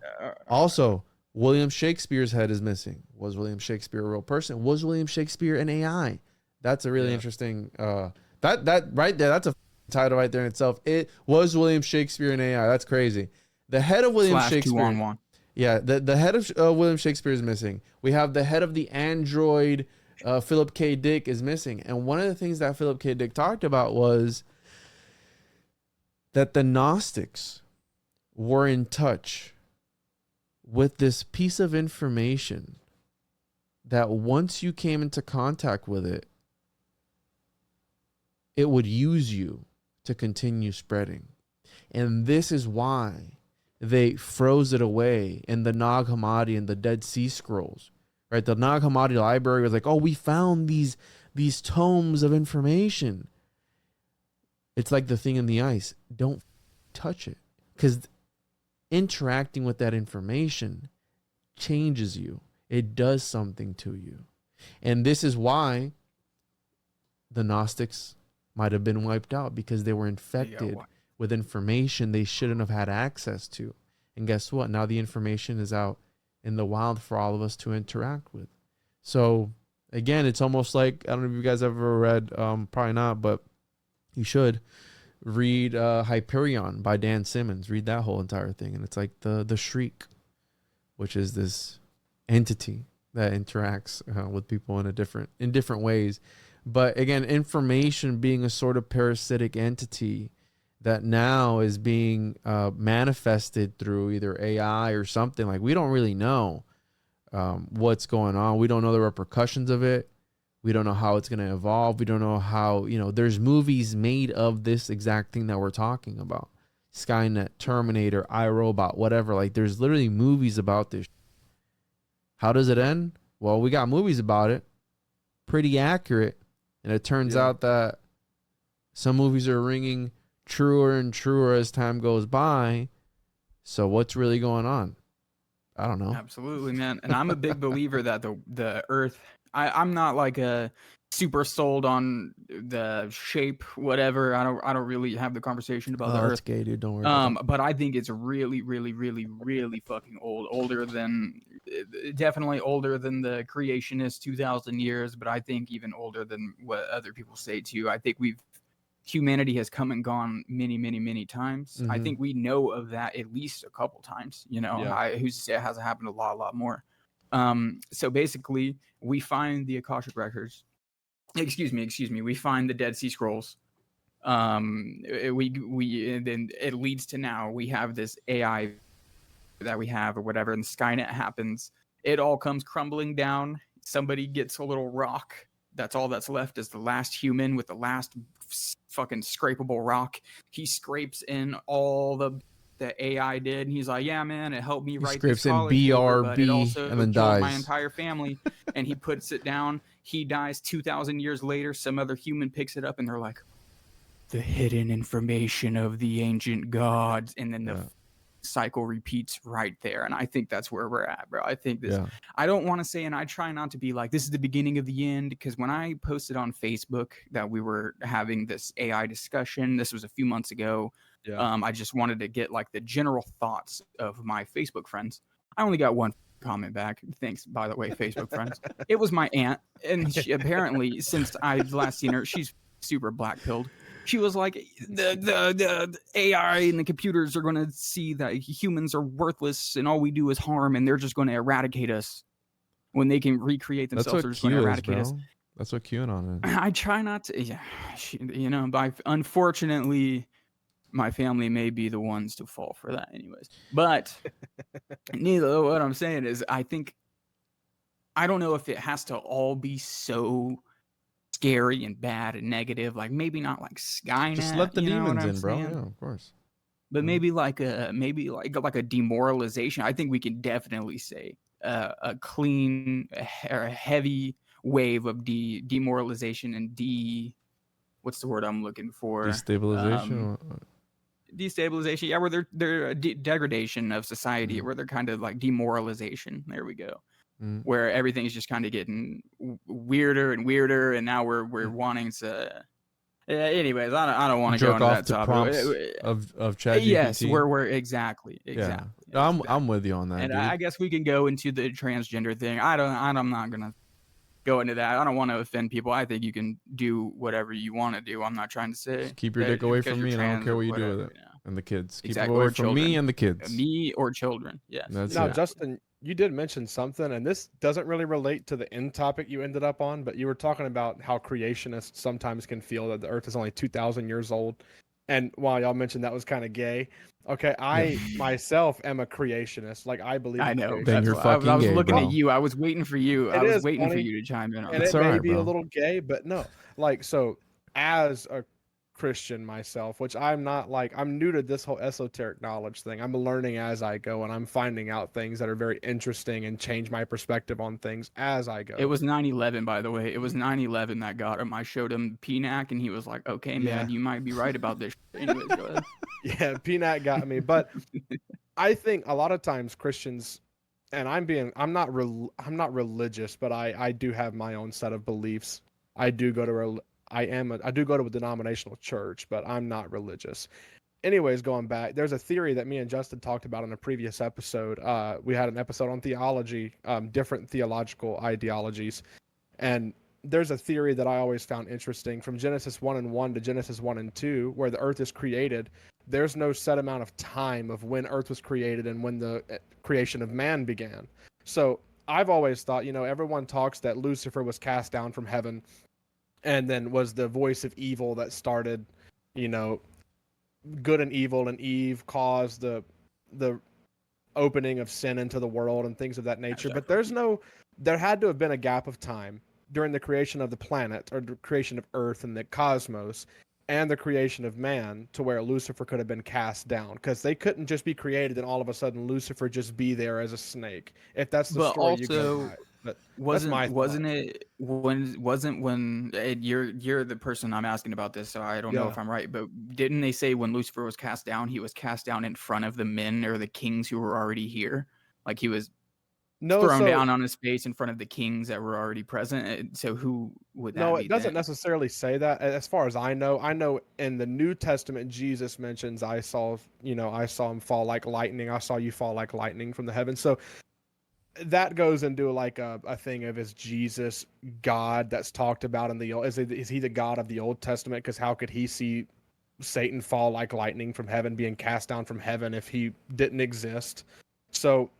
also, William Shakespeare's head is missing. Was William Shakespeare a real person? Was William Shakespeare an AI? That's a really interesting. That right there. That's a title right there in itself. It was William Shakespeare an AI. That's crazy. The head of William Shakespeare. 2-on-1. Yeah, the head of William Shakespeare is missing. We have the head of the android. Philip K. Dick is missing. And one of the things that Philip K. Dick talked about was that the Gnostics were in touch with this piece of information that once you came into contact with it, it would use you to continue spreading. And this is why they froze it away in the Nag Hammadi and the Dead Sea Scrolls. Right, the Nag Hammadi library was like, "Oh, we found these tomes of information." It's like the thing in the ice. Don't touch it, because interacting with that information changes you. It does something to you, and this is why the Gnostics might have been wiped out, because they were infected with information they shouldn't have had access to. And guess what? Now the information is out in the wild for all of us to interact with. So again, it's almost like, I don't know if you guys ever read, probably not, but you should read Hyperion by Dan Simmons. Read that whole entire thing, and it's like the Shriek, which is this entity that interacts with people in different ways. But again, information being a sort of parasitic entity that now is being manifested through either AI or something. Like, we don't really know what's going on. We don't know the repercussions of it. We don't know how it's going to evolve. We don't know how, there's movies made of this exact thing that we're talking about. Skynet, Terminator, iRobot, whatever. Like, there's literally movies about this. How does it end? Well, we got movies about it. Pretty accurate. And it turns out that some movies are ringing truer and truer as time goes by. So what's really going on? I don't know. Absolutely, man. And I'm a big believer that the Earth, I'm not like a super sold on the shape, whatever. I don't really have the conversation about the Earth. Gay, dude. Don't worry about that. But I think it's really, really, really, really fucking older than, definitely older than the creationist 2,000 years. But I think even older than what other people say too. I think humanity has come and gone many, many, many times. I think we know of that at least a couple times. You know, who's to say it hasn't happened a lot more. So basically, we find the Akashic records. Excuse me. We find the Dead Sea Scrolls. Then it leads to now we have this AI that we have or whatever, and Skynet happens. It all comes crumbling down. Somebody gets a little rock. That's all that's left is the last human with the last fucking scrapable rock. He scrapes in all the AI did, and he's like, "Yeah, man, it helped me write this college paper, but it also and then killed my dies. entire family." And he puts it down. He dies 2,000 years later. Some other human picks it up, and they're like, "The hidden information of the ancient gods," and then the cycle repeats right there. And I think that's where we're at, bro. I think this. I don't want to say, and I try not to be like, this is the beginning of the end, because when I posted on Facebook that we were having this AI discussion, this was a few months ago. I just wanted to get like the general thoughts of my Facebook friends. I only got one comment back. Thanks, by the way, Facebook friends. It was my aunt, and she, apparently, since I've last seen her, she's super black pilled. She was like, the AI and the computers are going to see that humans are worthless and all we do is harm, and they're just going to eradicate us when they can recreate themselves. They're just going to eradicate us. That's what QAnon is. I try not to, you know, but unfortunately, my family may be the ones to fall for that anyways. But neither, what I'm saying is, I don't know if it has to all be so scary and bad and negative. Like maybe not like Skynet. Just let the demons in, bro. Saying? Yeah, of course. But maybe like a demoralization. I think we can definitely say a clean, a heavy wave of demoralization and what's the word I'm looking for? Destabilization. Destabilization. Yeah, where they're degradation of society, where they're kind of like demoralization. There we go. Where everything's just kind of getting weirder and weirder, and now we're wanting to. Anyways, I don't want to go into that topic of ChatGPT. Yes, we're exactly. Yeah. I'm with you on that. And dude. I guess we can go into the transgender thing. I'm not gonna go into that. I don't want to offend people. I think you can do whatever you want to do. I'm not trying to say. Just keep your dick away from me, and I don't care what you do with it. You know. And the kids. Keep it away from me and the kids. Me or children. Yes. Now, Justin, you did mention something, and this doesn't really relate to the end topic you ended up on, but you were talking about how creationists sometimes can feel that the Earth is only 2,000 years old. And while y'all mentioned that was kind of gay, okay, I myself am a creationist. Like, I believe. I know. Then you're fucking I was gay, looking bro. at you. I was waiting for you. I was waiting for you to chime in on and that. It may be a little gay, but no. Like, so as a Christian myself, which I'm not, like, I'm new to this whole esoteric knowledge thing. I'm learning as I go, and I'm finding out things that are very interesting and change my perspective on things as I go. It was 9/11, by the way. It was 9/11 that got him. I showed him PNAC, and he was like, "Okay, man, you might be right about this." Anyways, go ahead. Yeah, PNAC got me, but I think a lot of times Christians, and I'm not religious, but I do have my own set of beliefs. I do go to a denominational church, but I'm not religious. Anyways, going back, there's a theory that me and Justin talked about in a previous episode. We had an episode on theology, different theological ideologies. And there's a theory that I always found interesting from Genesis 1:1 to Genesis 1:2, where the earth is created. There's no set amount of time of when earth was created and when the creation of man began. So I've always thought, everyone talks that Lucifer was cast down from heaven and then was the voice of evil that started, good and evil, and Eve caused the opening of sin into the world and things of that nature. But there had to have been a gap of time during the creation of the planet, or the creation of Earth and the cosmos, and the creation of man, to where Lucifer could have been cast down, because they couldn't just be created and all of a sudden Lucifer just be there as a snake. If that's the story you go by. But wasn't when you're the person I'm asking about this, so I don't know if I'm right, but didn't they say when Lucifer was cast down, he was cast down in front of the men or the kings who were already here? Like he was thrown down on his face in front of the kings that were already present. So who would that be? No, it doesn't then? necessarily say that. As far as I know in the New Testament, Jesus mentions, I saw him fall like lightning. I saw you fall like lightning from the heavens. So that goes into like a thing of, is Jesus God that's talked about in the Old? Is he the God of the Old Testament? Because how could he see Satan fall like lightning from heaven, being cast down from heaven, if he didn't exist? So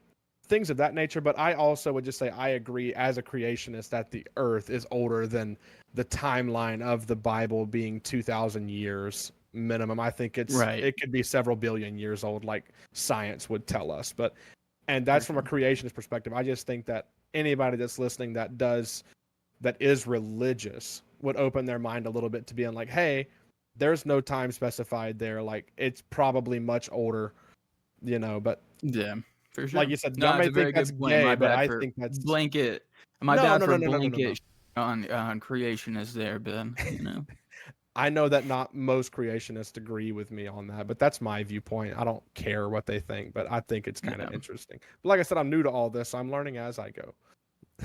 things of that nature. But I also would just say I agree as a creationist that the earth is older than the timeline of the Bible being 2,000 years minimum. I think it could be several billion years old, like science would tell us. And that's from a creationist perspective. I just think that anybody that's listening that is religious would open their mind a little bit to being like, hey, there's no time specified there. Like, it's probably much older, but yeah. For sure. Like you said, y'all may think that's gay, but I think that's blanket. My bad for blanket on creationists there, Ben. I know that not most creationists agree with me on that, but that's my viewpoint. I don't care what they think, but I think it's kind of interesting. But like I said, I'm new to all this, so I'm learning as I go.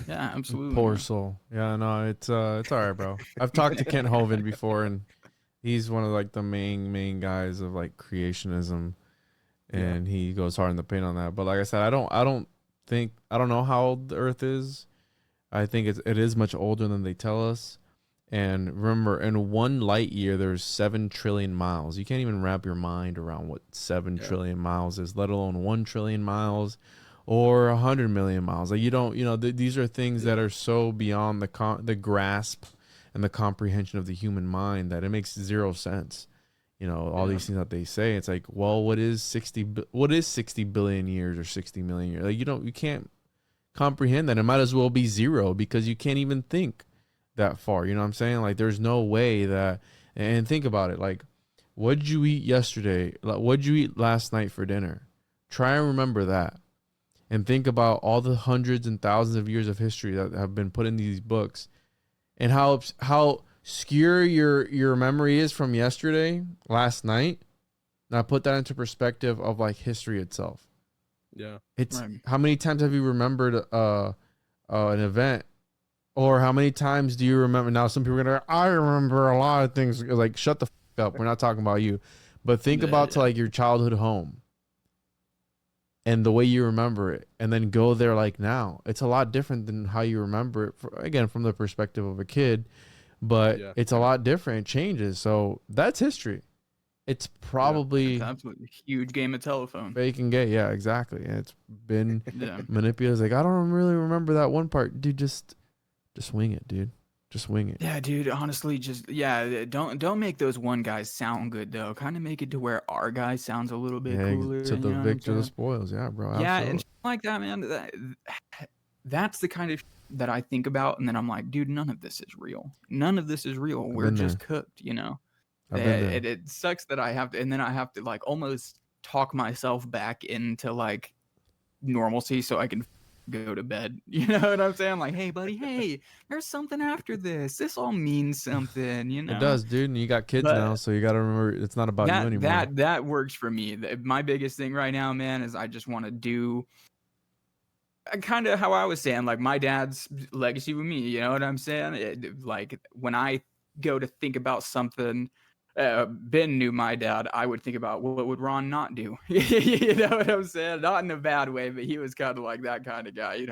Yeah, absolutely. Poor soul. Yeah, no, it's all right, bro. I've talked to Kent Hovind before, and he's one of like the main guys of like creationism. And he goes hard in the paint on that. But like I said, I don't know how old the Earth is. I think it is much older than they tell us. And remember, in 1 light year, there's 7 trillion miles. You can't even wrap your mind around what 7 trillion miles is, let alone 1 trillion miles or 100 million miles. Like these are things that are so beyond the grasp and the comprehension of the human mind that it makes zero sense. All these things that they say, it's like, well, what is 60 billion years or 60 million years? Like, you can't comprehend that. It might as well be zero, because you can't even think that far. You know what I'm saying? Like, there's no way that, and think about it. Like, what'd you eat yesterday? What'd you eat last night for dinner? Try and remember that. And think about all the hundreds and thousands of years of history that have been put in these books, and how obscure your memory is from last night. Now put that into perspective of like history itself. Yeah. It's how many times have you remembered an event, or how many times do you remember? Now some people are gonna go, I remember a lot of things. Like, shut the fuck up. We're not talking about you. But think about to like your childhood home and the way you remember it, and then go there like now. It's a lot different than how you remember it, again, from the perspective of a kid. But it's a lot different. It changes. So that's history. It's probably it's absolutely huge game of telephone. Fake and gay. Yeah, exactly. And it's been manipulated. It's like, I don't really remember that one part. Dude, just wing it, dude. Just wing it. Yeah, dude. Honestly, don't make those one guys sound good though. Kind of make it to where our guy sounds a little bit cooler. To the victor, the spoils. Yeah, bro. Yeah, absolutely. And like that, man. That's the kind of that I think about, and then I'm like, dude, none of this is real. None of this is real. We're just cooked, It sucks that I have to, and then I have to like almost talk myself back into like normalcy so I can go to bed. You know what I'm saying? Like, hey, buddy, hey, there's something after this. This all means something, It does, dude. And you got kids now, so you got to remember it's not about you anymore. That works for me. My biggest thing right now, man, is I just want to do kind of how I was saying, like my dad's legacy with me. You know what I'm saying? Like when I go to think about something, Ben knew my dad. I would think about what would Ron not do? You know what I'm saying? Not in a bad way, but he was kind of like that kind of guy,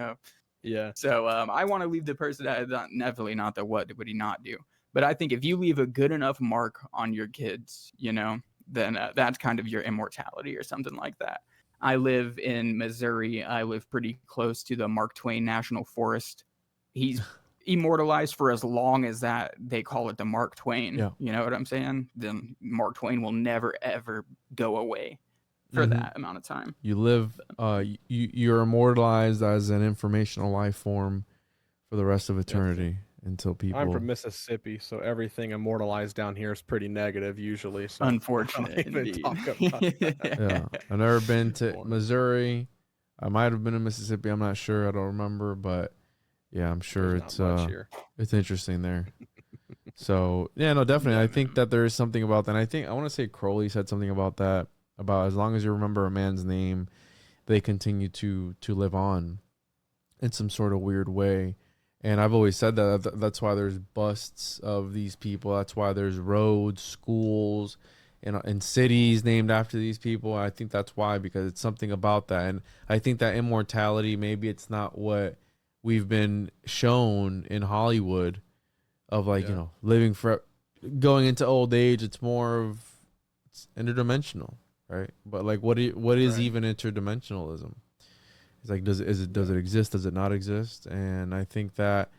Yeah. So I want to leave the person that definitely not the what would he not do. But I think if you leave a good enough mark on your kids, then that's kind of your immortality or something like that. I live in Missouri. I live pretty close to the Mark Twain National Forest. He's immortalized for as long as that they call it the Mark Twain. Yeah. You know what I'm saying? Then Mark Twain will never ever go away for that amount of time. You live you're immortalized as an informational life form for the rest of eternity until people. I'm from Mississippi, so everything immortalized down here is pretty negative usually. So unfortunate. Talk about yeah. I've never been to Missouri. I might have been in Mississippi. I'm not sure. I don't remember, but yeah, I'm sure it's interesting there. So yeah, no, definitely. I think that there is something about that. And I want to say Crowley said something about that, about as long as you remember a man's name, they continue to live on. in some sort of weird way. And I've always said that's why there's busts of these people. That's why there's roads, schools, and cities named after these people. I think that's why, because it's something about that. And I think that immortality, maybe it's not what we've been shown in Hollywood of like, you know, living for going into old age. It's more of it's interdimensional, right? But like, what is even interdimensionalism? It's like, does it exist? Does it not exist? And I think that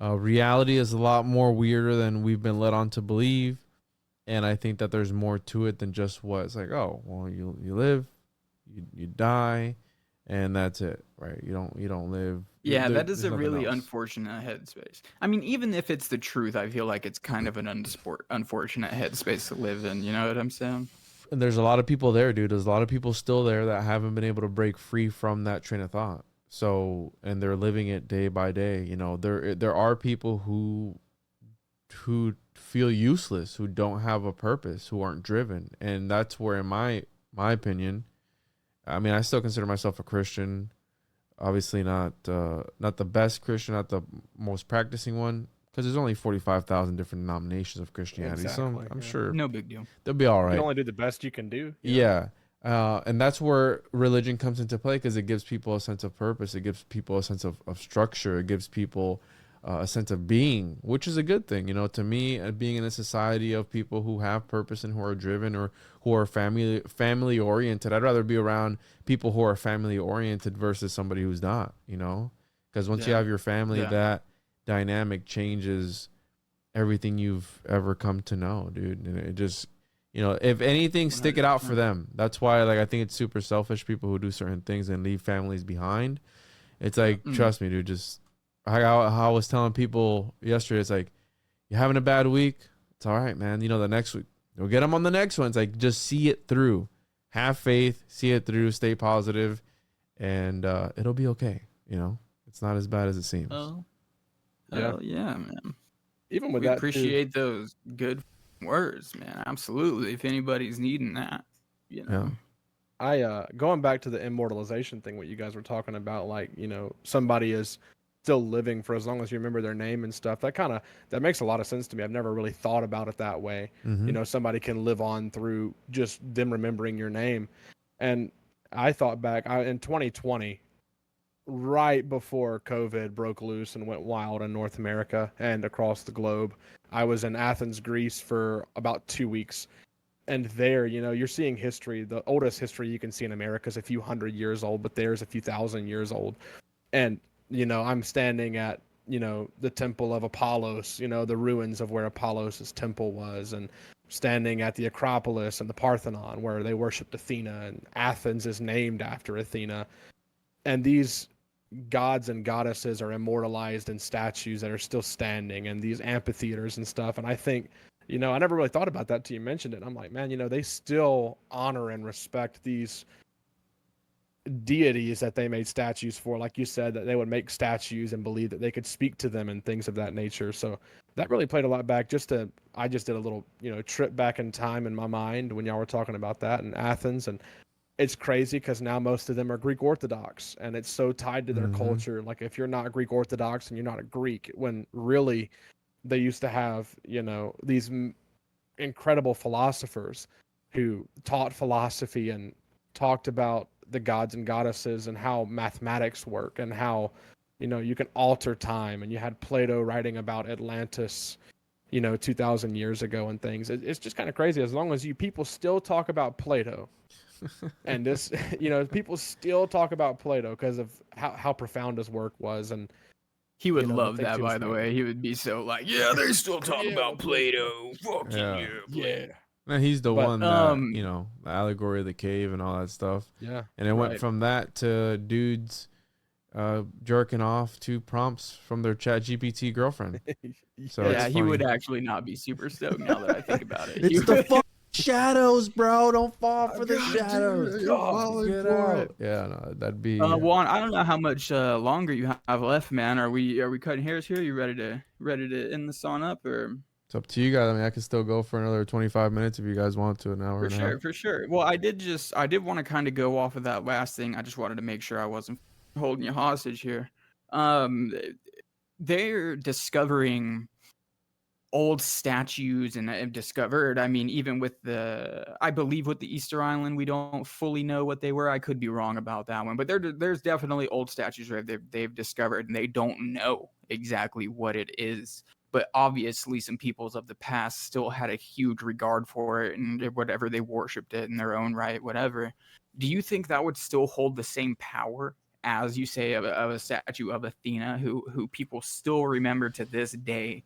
reality is a lot more weirder than we've been led on to believe. And I think that there's more to it than just what it's like. Oh, well, you live, you die, and that's it, right? You don't live. Yeah, that is a really unfortunate headspace. I mean, even if it's the truth, I feel like it's kind of an unfortunate headspace to live in. You know what I'm saying? And there's a lot of people there, dude. There's a lot of people still there that haven't been able to break free from that train of thought. So, and they're living it day by day. You know, there are people who feel useless, who don't have a purpose, who aren't driven. And that's where, in my opinion, I mean, I still consider myself a Christian. Obviously not the best Christian, not the most practicing one, because there's only 45,000 different denominations of Christianity. Exactly, so I'm sure no big deal. They'll be all right. You can only do the best you can do. Yeah. And that's where religion comes into play, because it gives people a sense of purpose. It gives people a sense of structure. It gives people a sense of being, which is a good thing. You know, to me, being in a society of people who have purpose and who are driven or who are family oriented, I'd rather be around people who are family oriented versus somebody who's not, you know, because once you have your family, that dynamic changes everything you've ever come to know, dude. And it just, you know, if anything, stick it out for them. That's why, like, I think it's super selfish, people who do certain things and leave families behind. It's like, trust me, dude, just how I was telling people yesterday, it's like, you're having a bad week, it's all right, man. You know, the next week, you'll get them on the next one. It's like, just see it through. Have faith, see it through, stay positive, and it'll be okay. You know, it's not as bad as it seems. Oh, yeah, man. Even with we that, appreciate those good words, man. Absolutely. If anybody's needing that, you know. I going back to the immortalization thing, what you guys were talking about, like, you know, somebody is still living for as long as you remember their name and stuff. That makes a lot of sense to me. I've never really thought about it that way. You know, somebody can live on through just them remembering your name. And I thought back in 2020, right before COVID broke loose and went wild in North America and across the globe, I was in Athens, Greece for about 2 weeks. And there, you know, you're seeing history. The oldest history you can see in America is a few hundred years old, but there's a few thousand years old. And, you know, I'm standing at, you know, the temple of Apollos, you know, the ruins of where Apollos' temple was, and standing at the Acropolis and the Parthenon where they worshipped Athena, and Athens is named after Athena. And these gods and goddesses are immortalized in statues that are still standing, and these amphitheaters and stuff. And I think, you know, I never really thought about that till you mentioned it. I'm like, man, you know, they still honor and respect these deities that they made statues for. Like you said, that they would make statues and believe that they could speak to them and things of that nature. So that really played a lot back. I just did a little, you know, trip back in time in my mind when y'all were talking about that in Athens. And it's crazy because now most of them are Greek Orthodox, and it's so tied to their culture. Like, if you're not Greek Orthodox and you're not a Greek, when really they used to have, you know, these incredible philosophers who taught philosophy and talked about the gods and goddesses and how mathematics work and how, you know, you can alter time. And you had Plato writing about Atlantis, you know, 2,000 years ago and things. It's just kind of crazy. As long as people still talk about Plato and this, you know, people still talk about Plato because of how profound his work was. And he would love that, by the way. He would be so like, yeah, they still talk about Plato. Fuck yeah. Man, he's the one that, you know, the allegory of the cave and all that stuff. Yeah. And it went from that to dudes jerking off to prompts from their ChatGPT girlfriend. So yeah, he would actually not be super stoked now that I think about it. It's the fucking shadows, bro. Don't fall for the shadows. Get out. Yeah, no, that'd be. Juan, I don't know how much longer you have left, man. Are we cutting hairs here? You ready to end this on up, or? It's up to you guys. I mean, I could still go for another 25 minutes if you guys want to, an hour and a half. For sure. Well, I did want to kind of go off of that last thing. I just wanted to make sure I wasn't holding you hostage here. they're discovering old statues and have discovered, I mean, even with I believe with the Easter Island, we don't fully know what they were. I could be wrong about that one, but there's definitely old statues where they've discovered and they don't know exactly what it is. But obviously some peoples of the past still had a huge regard for it and whatever, they worshipped it in their own right, whatever. Do you think that would still hold the same power as you say of a statue of Athena who people still remember to this day?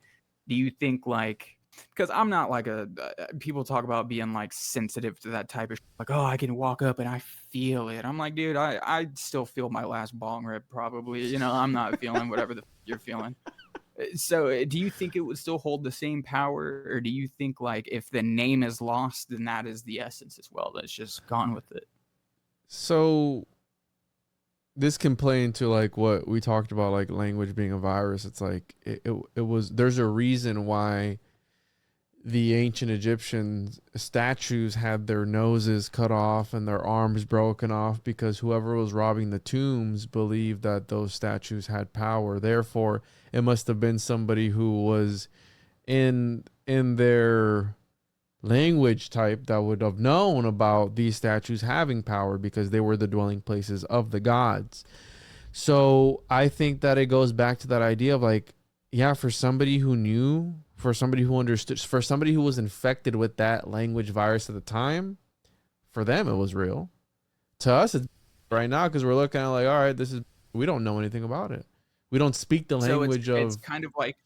Do you think, like, because I'm not like people talk about being like sensitive to that type of like, oh, I can walk up and I feel it. I'm like, dude, I still feel my last bong rip probably. You know, I'm not feeling whatever you're feeling. So do you think it would still hold the same power, or do you think like if the name is lost, then that is the essence as well? That's just gone with it. So this can play into like what we talked about, like language being a virus. It's like it was, there's a reason why the ancient Egyptian statues had their noses cut off and their arms broken off, because whoever was robbing the tombs believed that those statues had power. Therefore, it must have been somebody who was in their language type that would have known about these statues having power, because they were the dwelling places of the gods. So I think that it goes back to that idea of like, yeah, for somebody who knew, for somebody who understood, for somebody who was infected with that language virus at the time, for them it was real. To us, it's right now because we're looking at like, all right, this is, we don't know anything about it. We don't speak the language of. It's kind of like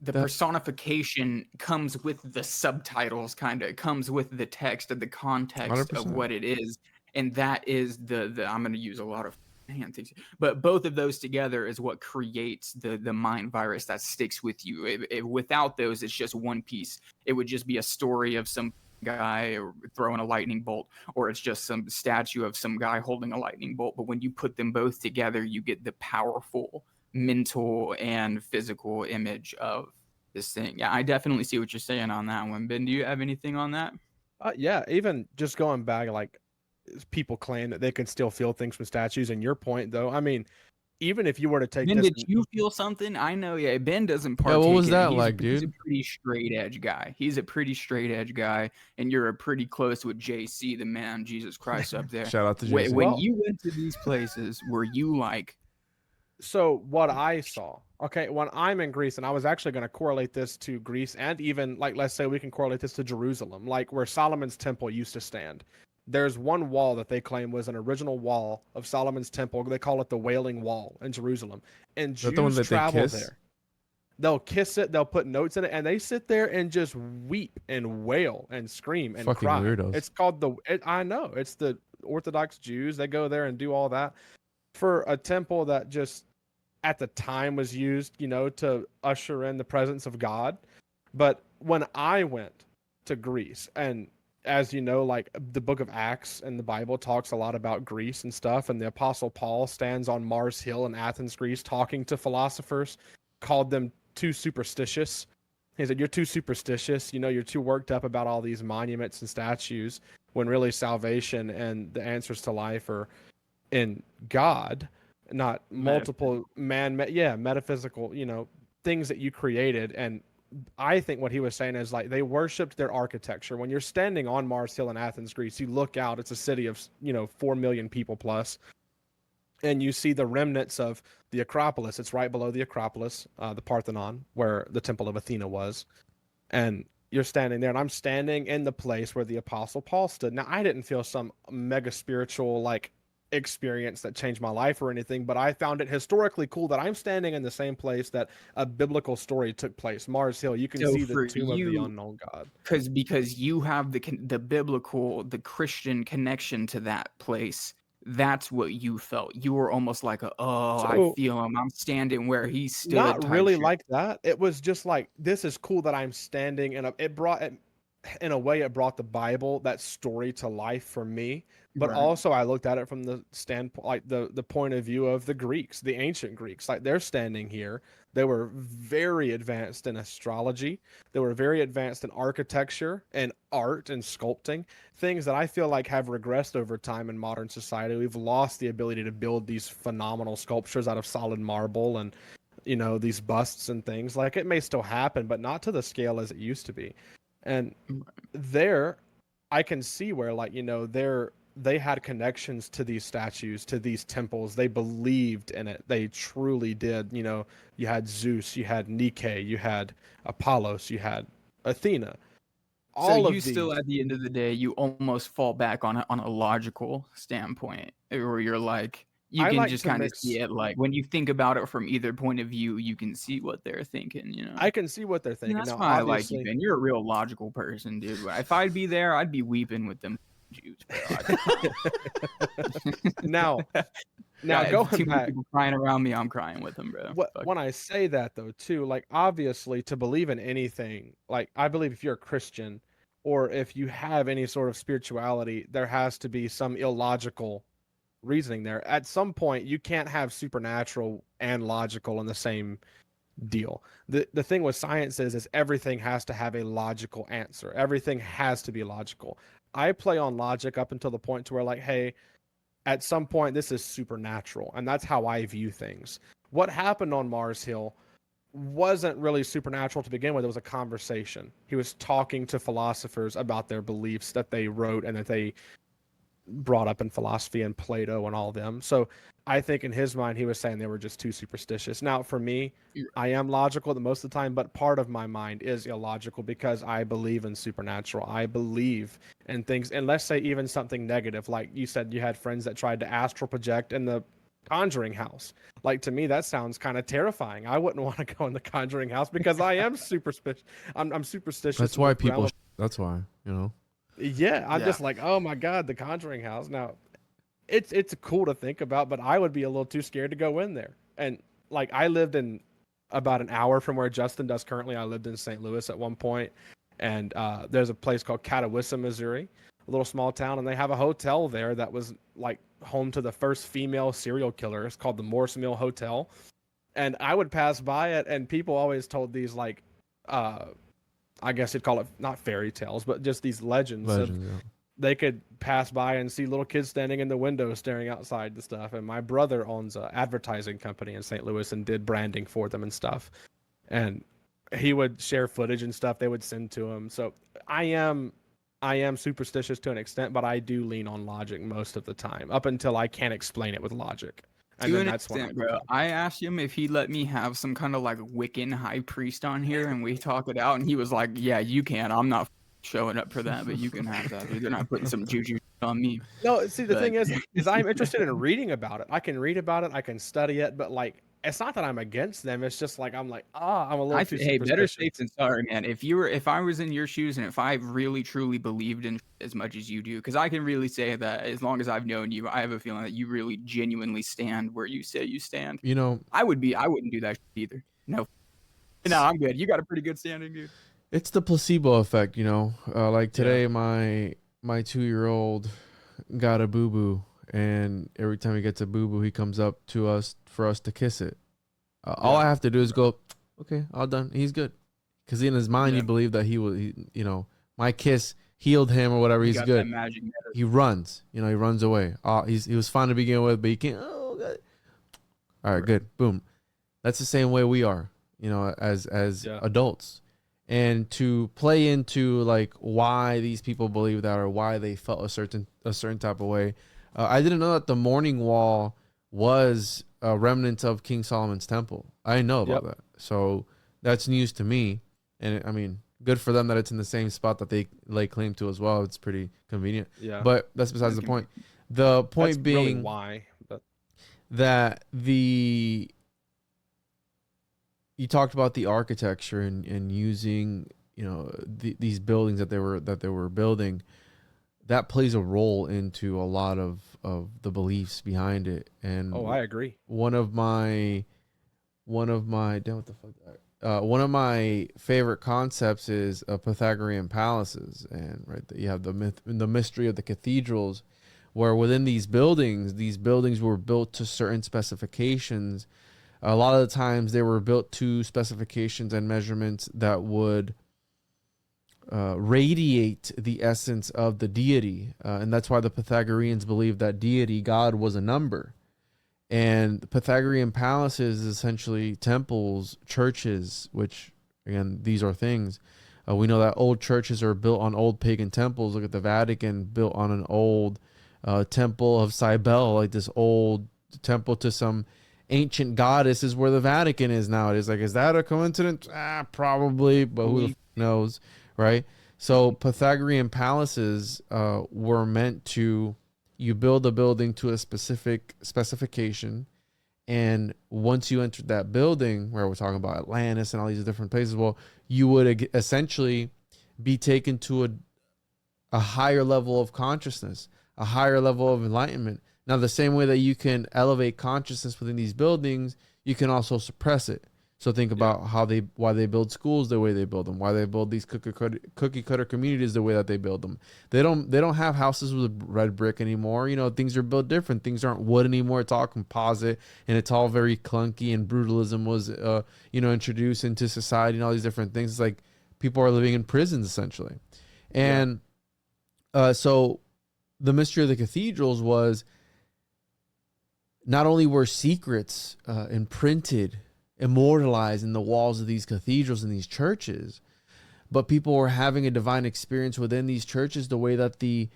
the personification comes with the subtitles, kind of. It comes with the text and the context 100%. of what it is, and that is the I'm going to use a lot of hand things, but both of those together is what creates the mind virus that sticks with you. Without those, it's just one piece. It would just be a story of some guy throwing a lightning bolt, or it's just some statue of some guy holding a lightning bolt. But when you put them both together, you get the powerful mental and physical image of this thing. Yeah, I definitely see what you're saying on that one. Ben, do you have anything on that? Yeah, even just going back, like people claim that they can still feel things from statues. And your point, though, I mean, even if you were to take Ben, this, did you feel something? I know, yeah. Ben doesn't partake. Yeah, what was that in it. like, dude? He's a pretty straight edge guy. He's a pretty straight edge guy, and you're a pretty close with JC, the man, Jesus Christ, up there. Shout out to JC. When you went to these places, were you like? So what I saw, okay, when I'm in Greece, and I was actually going to correlate this to Greece, and even like, let's say we can correlate this to Jerusalem, like where Solomon's temple used to stand. There's one wall that they claim was an original wall of Solomon's temple. They call it the Wailing Wall in Jerusalem. And Jews travel there. They'll kiss it. They'll put notes in it, and they sit there and just weep and wail and scream and fucking cry. Weirdos. It's called I know, it's the Orthodox Jews. They go there and do all that for a temple that just at the time was used, you know, to usher in the presence of God. But when I went to Greece, and as you know, like the book of Acts and the Bible talks a lot about Greece and stuff, and the Apostle Paul stands on Mars Hill in Athens, Greece, talking to philosophers, called them too superstitious. He said, you're too superstitious, you know, you're too worked up about all these monuments and statues, when really salvation and the answers to life are in God, not multiple metaphysical, you know, things that you created. And I think what he was saying is like they worshipped their architecture. When you're standing on Mars Hill in Athens, Greece, you look out, it's a city of, you know, 4 million people plus, and you see the remnants of the Acropolis. It's right below the Acropolis, the Parthenon, where the Temple of Athena was. And you're standing there, and I'm standing in the place where the Apostle Paul stood. Now, I didn't feel some mega spiritual, like, experience that changed my life or anything, but I found it historically cool that I'm standing in the same place that a biblical story took place. Mars Hill, you can see the tomb of the unknown God. Because you have the biblical, the Christian connection to that place. That's what you felt. You were almost like I feel him. I'm standing where he stood. Not really like that. It was just like, this is cool that I'm standing, and it in a way, it brought the Bible, that story, to life for me. But Right. also, I looked at it from the standpoint, like the point of view of the Greeks, the ancient Greeks. Like, they're standing here. They were very advanced in astrology. They were very advanced in architecture and art and sculpting, things that I feel like have regressed over time in modern society. We've lost the ability to build these phenomenal sculptures out of solid marble and, you know, these busts and things. Like, it may still happen, but not to the scale as it used to be. And there, I can see where, like, you know, they had connections to these statues, to these temples. They believed in it. They truly did. You know, you had Zeus, you had Nike, you had Apollos, you had Athena. All so you still, at the end of the day, you almost fall back on a logical standpoint, where you're like, you can just kind of see it. Like, when you think about it from either point of view, you can see what they're thinking, you know? I can see what they're thinking. That's why I like you, Ben. You're a real logical person, dude. If I'd be there, I'd be weeping with them Jews, bro. now going back, people crying around me, I'm crying with them, bro. When I say that, though, too, like, obviously, to believe in anything, like, I believe if you're a Christian or if you have any sort of spirituality, there has to be some illogical reasoning there. At some point, you can't have supernatural and logical in the same deal. The thing with science is everything has to have a logical answer. Everything has to be logical. I play on logic up until the point to where, like, hey, at some point this is supernatural, and that's how I view things. What happened on Mars Hill wasn't really supernatural to begin with. It was a conversation. He was talking to philosophers about their beliefs that they wrote and that they brought up in philosophy and Plato and all of them. So I think in his mind, he was saying they were just too superstitious. Now, for me, I am logical the most of the time, but part of my mind is illogical because I believe in supernatural. I believe in things, and let's say even something negative. Like you said, you had friends that tried to astral project in the Conjuring house. Like, to me, that sounds kind of terrifying. I wouldn't want to go in the Conjuring house because I am superstitious. I'm superstitious. That's why people. That's why, you know. Yeah, I'm just like, oh my God, the Conjuring house. Now, it's cool to think about, but I would be a little too scared to go in there. And like, I lived in about an hour from where Justin does currently. I lived in St. Louis at one point, and there's a place called Catawissa, Missouri, a little small town, and they have a hotel there that was like home to the first female serial killer. It's called the Morse Mill Hotel, and I would pass by it, and people always told these like, I guess you'd call it not fairy tales, but just these legends. They could pass by and see little kids standing in the window staring outside the stuff. And my brother owns an advertising company in St. Louis and did branding for them and stuff. And he would share footage and stuff they would send to him. So I am superstitious to an extent, but I do lean on logic most of the time, up until I can't explain it with logic. And then that's when I asked him if he'd let me have some kind of like Wiccan high priest on here, and we talk it out, and he was like, "Yeah, you can. I'm not showing up for that, but you can have that. Dude. They're not putting some juju on me." No, see, the thing is I'm interested in reading about it. I can read about it, I can study it, but like, it's not that I'm against them. It's just like I'm a little too. Hey, better safe than sorry, man. If I was in your shoes and if I really truly believed in as much as you do, because I can really say that as long as I've known you, I have a feeling that you really genuinely stand where you say you stand. You know, I wouldn't do that either. No, I'm good. You got a pretty good standing, dude. It's the placebo effect, you know. Like today, my 2-year-old got a boo-boo, and every time he gets a boo-boo, he comes up to us for us to kiss it. All I have to do is go, okay, all done. He's good. Because in his mind, he believed that you know, my kiss healed him or whatever. He's good. He runs. You know, he runs away. He was fine to begin with, but he can't. Oh, God. All right, good. Boom. That's the same way we are, you know, as adults. And to play into like why these people believe that or why they felt a certain type of way. I didn't know that the Mourning Wall was a remnant of King Solomon's temple. I didn't know about that. So that's news to me. And I mean, good for them that it's in the same spot that they lay claim to as well. It's pretty convenient. Yeah. But that's besides the point. The point that's being really why. But that you talked about the architecture and using, you know, these buildings that they were building. That plays a role into a lot of the beliefs behind it. And I agree. One of my damn, what the fuck? one of my favorite concepts is Pythagorean palaces, and right, you have the mystery of the cathedrals, where within these buildings were built to certain specifications. A lot of the times they were built to specifications and measurements that would radiate the essence of the deity, and that's why the Pythagoreans believed that deity, God, was a number. And the Pythagorean palaces is essentially temples, churches, which, again, these are things. We know that old churches are built on old pagan temples. Look at the Vatican, built on an old temple of Cybele, like this old temple to some ancient goddess is where the Vatican is nowadays. Like, is that a coincidence? Probably, but who the f knows, right? So Pythagorean palaces were meant to, you build a building to a specific specification, and once you entered that building, where we're talking about Atlantis and all these different places, well, you would essentially be taken to a higher level of consciousness, a higher level of enlightenment. Now, the same way that you can elevate consciousness within these buildings, you can also suppress it. So think about why they build schools the way they build them, why they build these cookie cutter communities the way that they build them. They don't have houses with red brick anymore. You know, things are built different. Things aren't wood anymore. It's all composite, and it's all very clunky. And brutalism was introduced into society and all these different things. It's like people are living in prisons essentially, and so the mystery of the cathedrals was not only were secrets imprinted, immortalized in the walls of these cathedrals and these churches, but people were having a divine experience within these churches, the way that the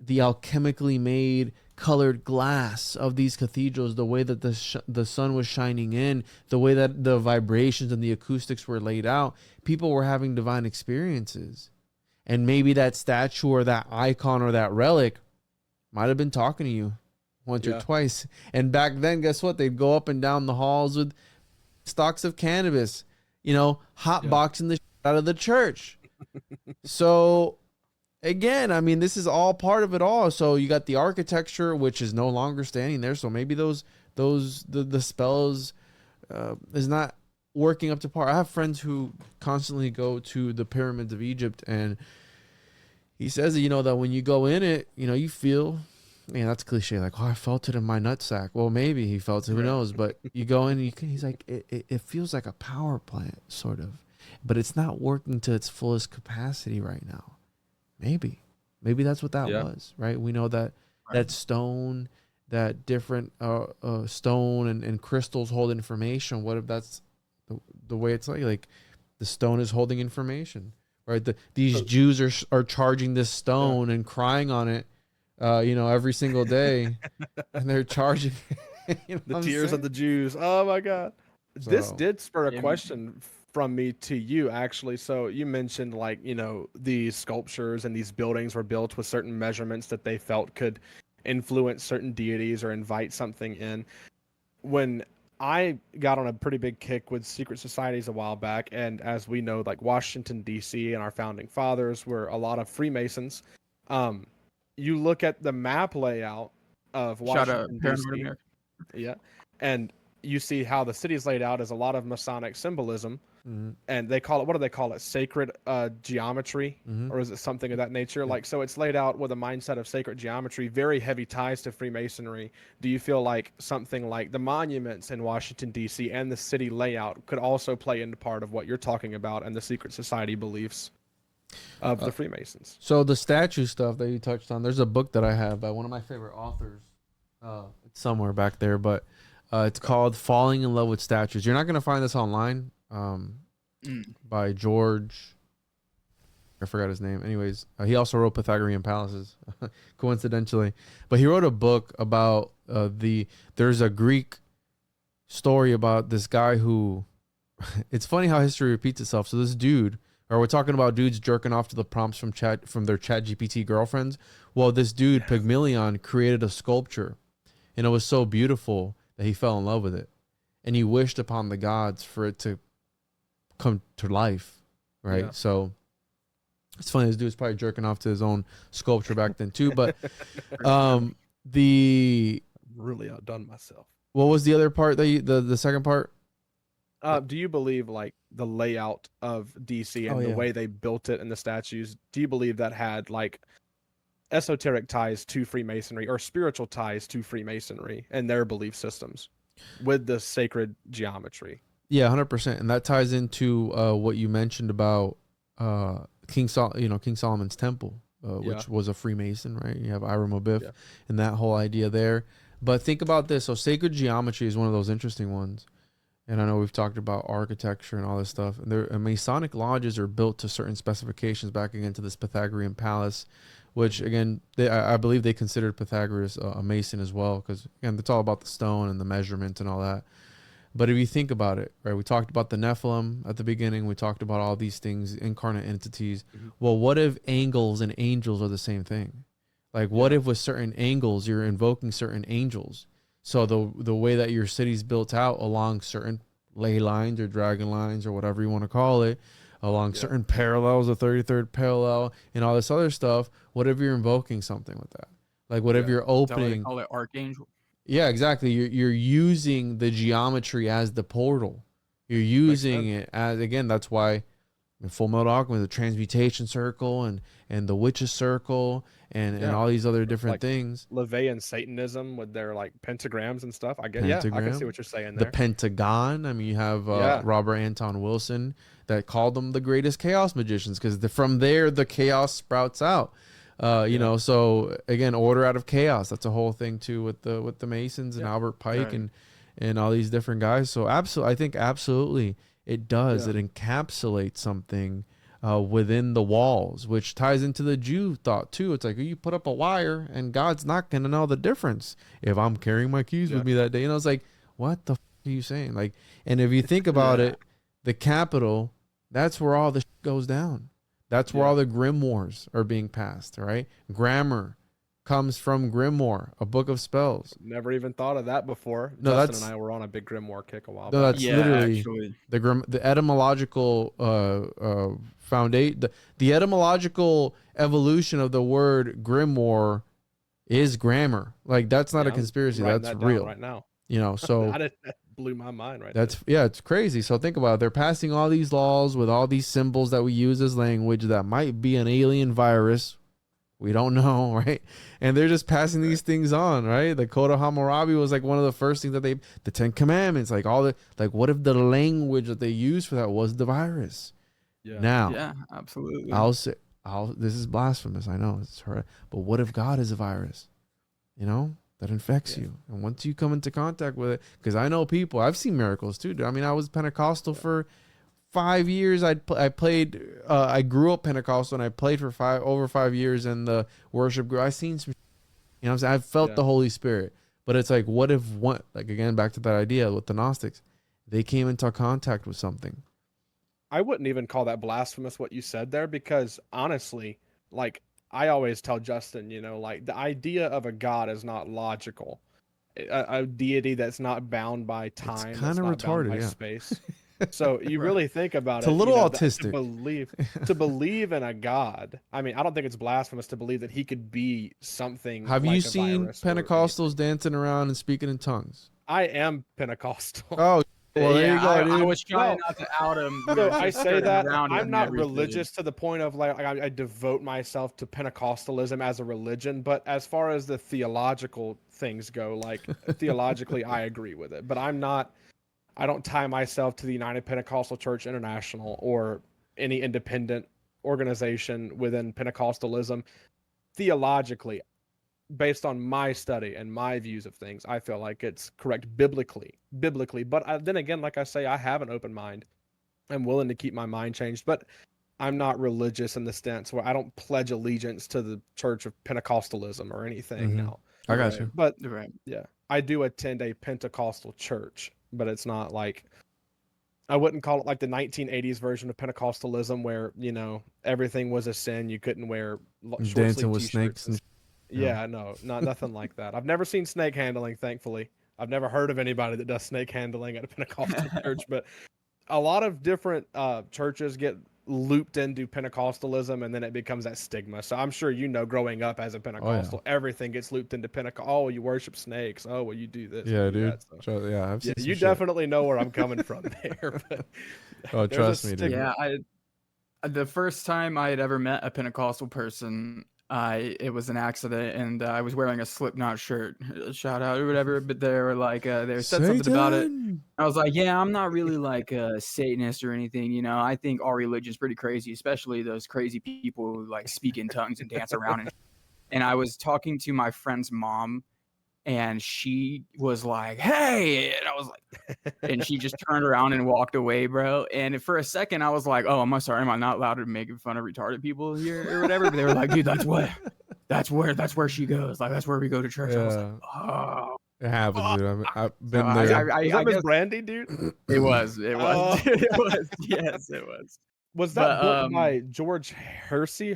alchemically made colored glass of these cathedrals, the way that the sun was shining in, the way that the vibrations and the acoustics were laid out, people were having divine experiences. And maybe that statue or that icon or that relic might have been talking to you once or twice. And back then, guess what? They'd go up and down the halls with stalks of cannabis, hot boxing the shit out of the church. So again, I mean, this is all part of it all. So you got the architecture, which is no longer standing there. So maybe the spells is not working up to par. I have friends who constantly go to the pyramids of Egypt, and he says that when you go in it, you feel, that's cliche. Like, I felt it in my nutsack. Well, maybe he felt it. Who knows? But you go in, he's like, it feels like a power plant, sort of. But it's not working to its fullest capacity right now. Maybe that's what that was, right? We know that that stone, that different stone and crystals hold information. What if that's the way it's like the stone is holding information, right? These Jews are charging this stone and crying on it, every single day, and they're charging the tears of the Jews. Oh my God. So, this did spur a question from me to you, actually. So you mentioned these sculptures and these buildings were built with certain measurements that they felt could influence certain deities or invite something in. When I got on a pretty big kick with secret societies a while back, and as we know, like Washington, D.C. and our founding fathers were a lot of Freemasons. You look at the map layout of Washington, D.C. And you see how the city is laid out as a lot of Masonic symbolism, and they call it, what do they call it? Sacred geometry, or is it something of that nature? Like, so it's laid out with a mindset of sacred geometry, very heavy ties to Freemasonry. Do you feel like something like the monuments in Washington, D.C. and the city layout could also play into part of what you're talking about and the secret society beliefs of the Freemasons? So the statue stuff that you touched on, there's a book that I have by one of my favorite authors. It's somewhere back there, but it's called Falling in Love with Statues. You're not going to find this online, by George, I forgot his name. Anyways, he also wrote Pythagorean Palaces, coincidentally. But he wrote a book about there's a Greek story about this guy who, it's funny how history repeats itself. So this dude, or we're talking about dudes jerking off to the prompts from their ChatGPT girlfriends. Well, this dude, Pygmalion, created a sculpture, and it was so beautiful that he fell in love with it. And he wished upon the gods for it to come to life, right? Yeah. So it's funny, this dude's probably jerking off to his own sculpture back then too. But the really outdone myself. What was the other part that the second part? Do you believe like the layout of DC and the way they built it and the statues? Do you believe that had like esoteric ties to Freemasonry or spiritual ties to Freemasonry and their belief systems with the sacred geometry? Yeah, 100%, and that ties into what you mentioned about King Solomon's temple, which was a Freemason, right? You have Ira Mobif and that whole idea there. But think about this. So sacred geometry is one of those interesting ones. And I know we've talked about architecture and all this stuff. And Masonic lodges are built to certain specifications back again to this Pythagorean palace, which again, I believe they considered Pythagoras a Mason as well, because again, it's all about the stone and the measurement and all that. But if you think about it, right, we talked about the Nephilim at the beginning. We talked about all these things, incarnate entities. Well, what if angles and angels are the same thing? Like, what if with certain angles you're invoking certain angels? So the way that your city's built out along certain ley lines or dragon lines or whatever you want to call it, along certain parallels, the 33rd parallel, and all this other stuff, what if you're invoking something with that? Like, what if you're opening... They call it archangel. Yeah, exactly. You're using the geometry as the portal. You're using it as, again, that's why in Full Metal Alchemist, the transmutation circle and the witch's circle and all these other different like things. LaVeyan Satanism with their like pentagrams and stuff. I get, I can see what you're saying there. The Pentagon. I mean, you have Robert Anton Wilson that called them the greatest chaos magicians because from there the chaos sprouts out. You know, so again, order out of chaos. That's a whole thing too with the Masons and Albert Pike and all these different guys. So absolutely, I think absolutely it does. It encapsulates something within the walls, which ties into the Jew thought too. It's like you put up a wire and God's not going to know the difference if I'm carrying my keys with me that day. And I was like, what the are you saying? Like, and if you think about it, the Capitol, that's where all the goes down. That's where all the grimoires are being passed, right? Grammar comes from grimoire, a book of spells. Never even thought of that before. No, Justin and I were on a big grimoire kick a while back. That's literally the etymological foundation. The etymological evolution of the word grimoire is grammar. Like, that's not a conspiracy. That's real right now. You know, so that blew my mind right there. It's crazy. So think about it. They're passing all these laws with all these symbols that we use as language that might be an alien virus. We don't know, right? And they're just passing these things on, right? The Code of Hammurabi was like one of the first things that the 10 Commandments, like what if the language that they used for that was the virus? Now, absolutely. This is blasphemous. I know it's horrible, but what if God is a virus? You know, that infects you. And once you come into contact with it, because I know people, I've seen miracles too. I mean, I was Pentecostal for 5 years. I played. I grew up Pentecostal, and I played for over 5 years in the worship group. I seen some. You know what I'm saying? I felt the Holy Spirit. But it's like, what if like again, back to that idea with the Gnostics, they came into contact with something. I wouldn't even call that blasphemous what you said there, because honestly, like I always tell Justin, you know, like the idea of a God is not logical. A deity that's not bound by time, it's kind of retarded, by space. So you really think about it's a little autistic. To believe in a God. I mean, I don't think it's blasphemous to believe that he could be something. Have you seen Pentecostals dancing around and speaking in tongues? I am Pentecostal. Oh, well, there you go, dude. I was trying not to out him. So I say that I'm not religious to the point of like I devote myself to Pentecostalism as a religion, but as far as the theological things go, like theologically, I agree with it. But I don't tie myself to the United Pentecostal Church International or any independent organization within Pentecostalism. Theologically, based on my study and my views of things, I feel like it's correct biblically. But then again, like I say, I have an open mind. I'm willing to keep my mind changed, but I'm not religious in the sense where I don't pledge allegiance to the Church of Pentecostalism or anything. No, I got you. But I do attend a Pentecostal church, but it's not like, I wouldn't call it like the 1980s version of Pentecostalism where, you know, everything was a sin. You couldn't wear dancing with snakes. No, nothing like that. I've never seen snake handling, thankfully. I've never heard of anybody that does snake handling at a Pentecostal church, but a lot of different churches get looped into Pentecostalism, and then it becomes that stigma. So I'm sure growing up as a Pentecostal, everything gets looped into Pentecost. Oh, you worship snakes. Oh, well, you do this. Yeah, you do dude. that. So, Yeah, I've seen some you shit. definitely know where I'm coming from there. But oh, trust me, dude. Yeah, the first time I had ever met a Pentecostal person, it was an accident, and I was wearing a Slipknot shirt, shout out or whatever. But they were like, they said something about it. I was like, yeah, I'm not really like a Satanist or anything, you know. I think our religion's pretty crazy, especially those crazy people who like speak in tongues and dance around. And I was talking to my friend's mom, and she was like, hey, and I was like, and she just turned around and walked away, bro. And for a second, I was like, oh, am I not allowed to make fun of retarded people here or whatever? But they were like, dude, that's where she goes. Like, that's where we go to church. Yeah. I was like, oh. It happens, dude. I've been So there. Was that Miss Brandy, dude? It was. It was. Oh. It was. Yes, it was. Was that book by George Hersey?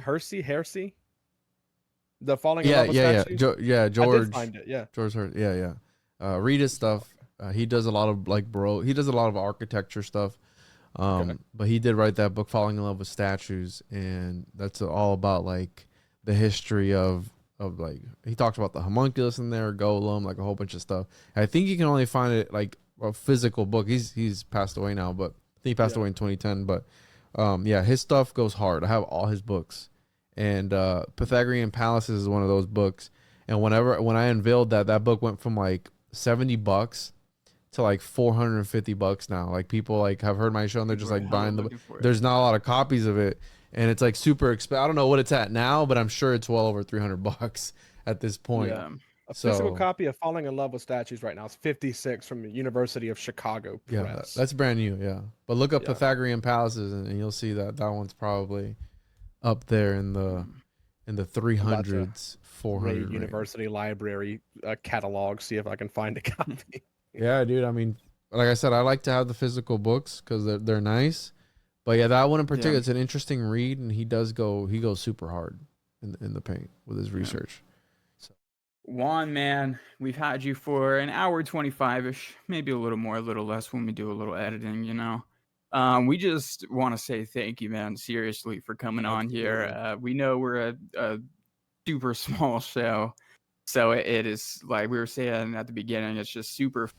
The Falling in Love with Statues? George. I did find it, yeah. George Hersey. Yeah. Read his stuff. He does a lot of he does a lot of architecture stuff. But he did write that book, Falling in Love with Statues, and that's all about like the history of like, he talks about the homunculus in there, golem, like a whole bunch of stuff. I think you can only find it like a physical book. He's passed away now, but I think he passed away in 2010. But his stuff goes hard. I have all his books, and Pythagorean Palaces is one of those books. And when I unveiled that book went from like $70 to like $450 now. Like people like have heard my show and they're just like buying the book. There's not a lot of copies of it, and it's like super expensive. I don't know what it's at now, but I'm sure it's well over $300 at this point. Yeah. A physical copy of Falling in Love with Statues right now is $56 from the University of Chicago Press. Yeah, that's brand new. Yeah, but look up Pythagorean Palaces and you'll see that one's probably up there in the 300s, 400. University library catalog. See if I can find a copy. Yeah, dude. I mean, like I said, I like to have the physical books because they're nice. But yeah, that one in particular, it's an interesting read, and he goes super hard in the paint with his research. So. Juan, man, we've had you for an hour 25-ish, maybe a little more, a little less when we do a little editing, you know. We just want to say thank you, man, seriously, for coming on here. We know we're a super small show, so it is, like we were saying at the beginning, it's just super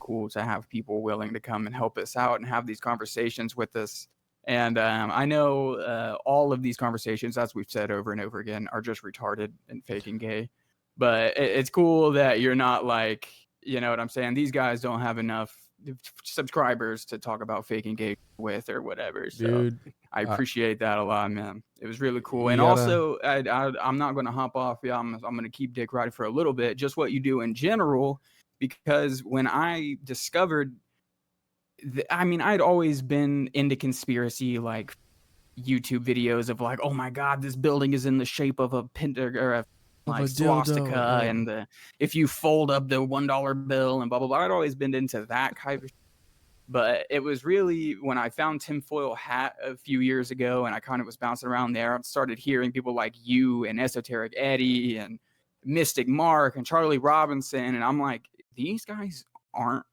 cool to have people willing to come and help us out and have these conversations with us. And I know all of these conversations, as we've said over and over again, are just retarded and fake and gay. But it's cool that you're not like, you know what I'm saying? These guys don't have enough subscribers to talk about fake and gay with or whatever. So dude, I appreciate that a lot, man. It was really cool. And also, I'm not going to hop off. Yeah, I'm going to keep Dick Riding for a little bit. Just what you do in general, because when I discovered, I'd always been into conspiracy, like YouTube videos of like, oh my God, this building is in the shape of a swastika, and if you fold up the $1 bill and blah, blah, blah. I'd always been into that kind of. But it was really when I found Tinfoil Hat a few years ago and I kind of was bouncing around there, I started hearing people like you and Esoteric Eddie and Mystic Mark and Charlie Robinson. And I'm like, these guys aren't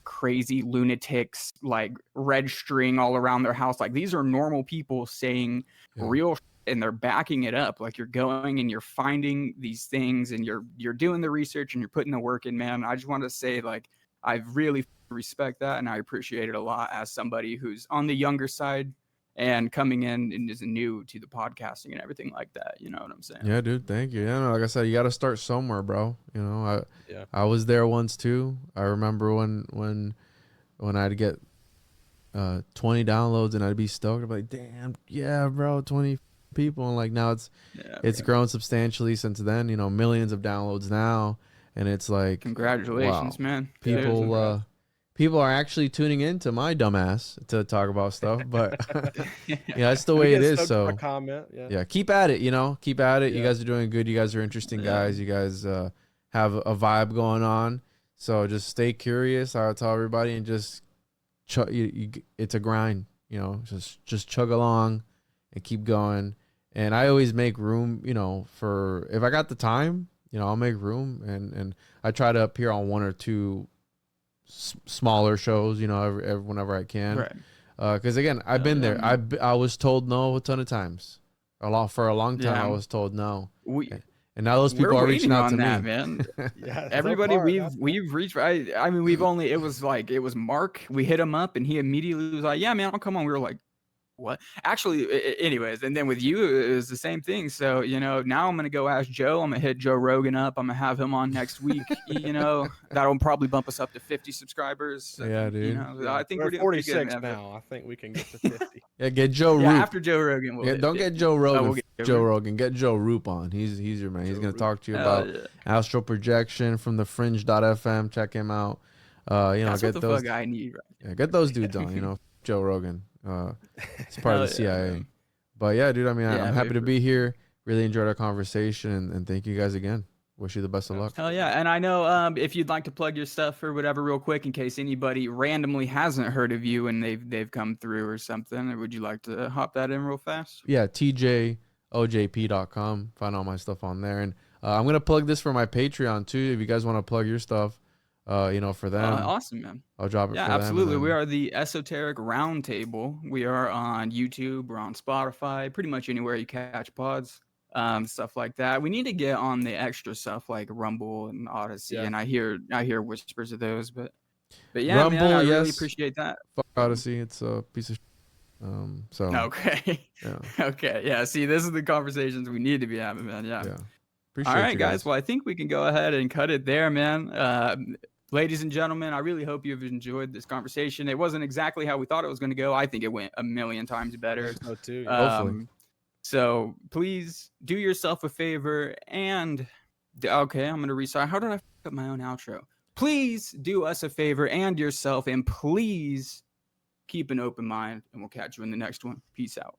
crazy lunatics, like red string all around their house. Like, these are normal people saying real shit, and they're backing it up. Like, you're going and you're finding these things and you're doing the research and you're putting the work in, man. I just want to say, like, I really respect that and I appreciate it a lot as somebody who's on the younger side and coming in and is new to the podcasting and everything like that. You know what I'm saying? Yeah, dude. Thank you. Yeah, no, like I said, you got to start somewhere, bro. You know, I was there once too. I remember when I'd get 20 downloads and I'd be stoked. I'm like, damn, yeah, bro, 20 people. And like now it's grown substantially since then. You know, millions of downloads now, and it's like, congratulations, wow. man. People are actually tuning into my dumbass to talk about stuff, but yeah, that's the way it is. So yeah, keep at it. You know, keep at it. You guys are doing good. You guys are interesting guys. You guys have a vibe going on. So just stay curious. I'll tell everybody, and just it's a grind. You know, just chug along and keep going. And I always make room. You know, for if I got the time, you know, I'll make room, and I try to appear on one or two smaller shows, you know, whenever I can. Because again, I've been there. I was told no a ton of times. For a long time, I was told no. And now those people are reaching out to me, man. Yeah, everybody we've reached. I mean, it was Mark. We hit him up, and he immediately was like, "Yeah, man, I'll come on." We were like, "What?" Anyways, and then with you, it was the same thing. So now I'm gonna go ask Joe. I'm gonna hit Joe Rogan up. I'm gonna have him on next week. That'll probably bump us up to 50 subscribers. Yeah, dude. I think we're 46 now. I think we can get to 50. Yeah, get Joe. After Joe Rogan. Don't get Joe Rogan. Joe Rogan. Get Joe Roop on. He's your man. He's gonna talk to you about astral projection from the Fringe.fm. Check him out. That's get what the those. Fuck I need. Right? Yeah, get those dudes on. Joe Rogan. It's part of the CIA. Man. But yeah, dude, I mean, I'm happy to be here. Really enjoyed our conversation, and thank you guys again. Wish you the best of luck. Hell yeah. And I know if you'd like to plug your stuff or whatever real quick in case anybody randomly hasn't heard of you and they've come through or something, or would you like to hop that in real fast? Yeah, tjojp.com. Find all my stuff on there. And I'm going to plug this for my Patreon too. If you guys want to plug your stuff, for them. Awesome, man. I'll drop it for them. Yeah, absolutely. We are the Esoteric Roundtable. We are on YouTube. We're on Spotify. Pretty much anywhere you catch pods. Stuff like that. We need to get on the extra stuff like Rumble and Odyssey. Yeah. And I hear whispers of those, but yeah, Rumble, man, I really appreciate that. Fuck Odyssey. It's a piece of so okay. Yeah. Okay. Yeah. See, this is the conversations we need to be having, man. Yeah. Appreciate all right, guys. Well, I think we can go ahead and cut it there, man. Ladies and gentlemen, I really hope you've enjoyed this conversation. It wasn't exactly how we thought it was going to go. I think it went a million times better. So too. Hopefully. So please do yourself a favor and I'm going to restart. How did I fuck up my own outro? Please do us a favor and yourself, and please keep an open mind, and we'll catch you in the next one. Peace out.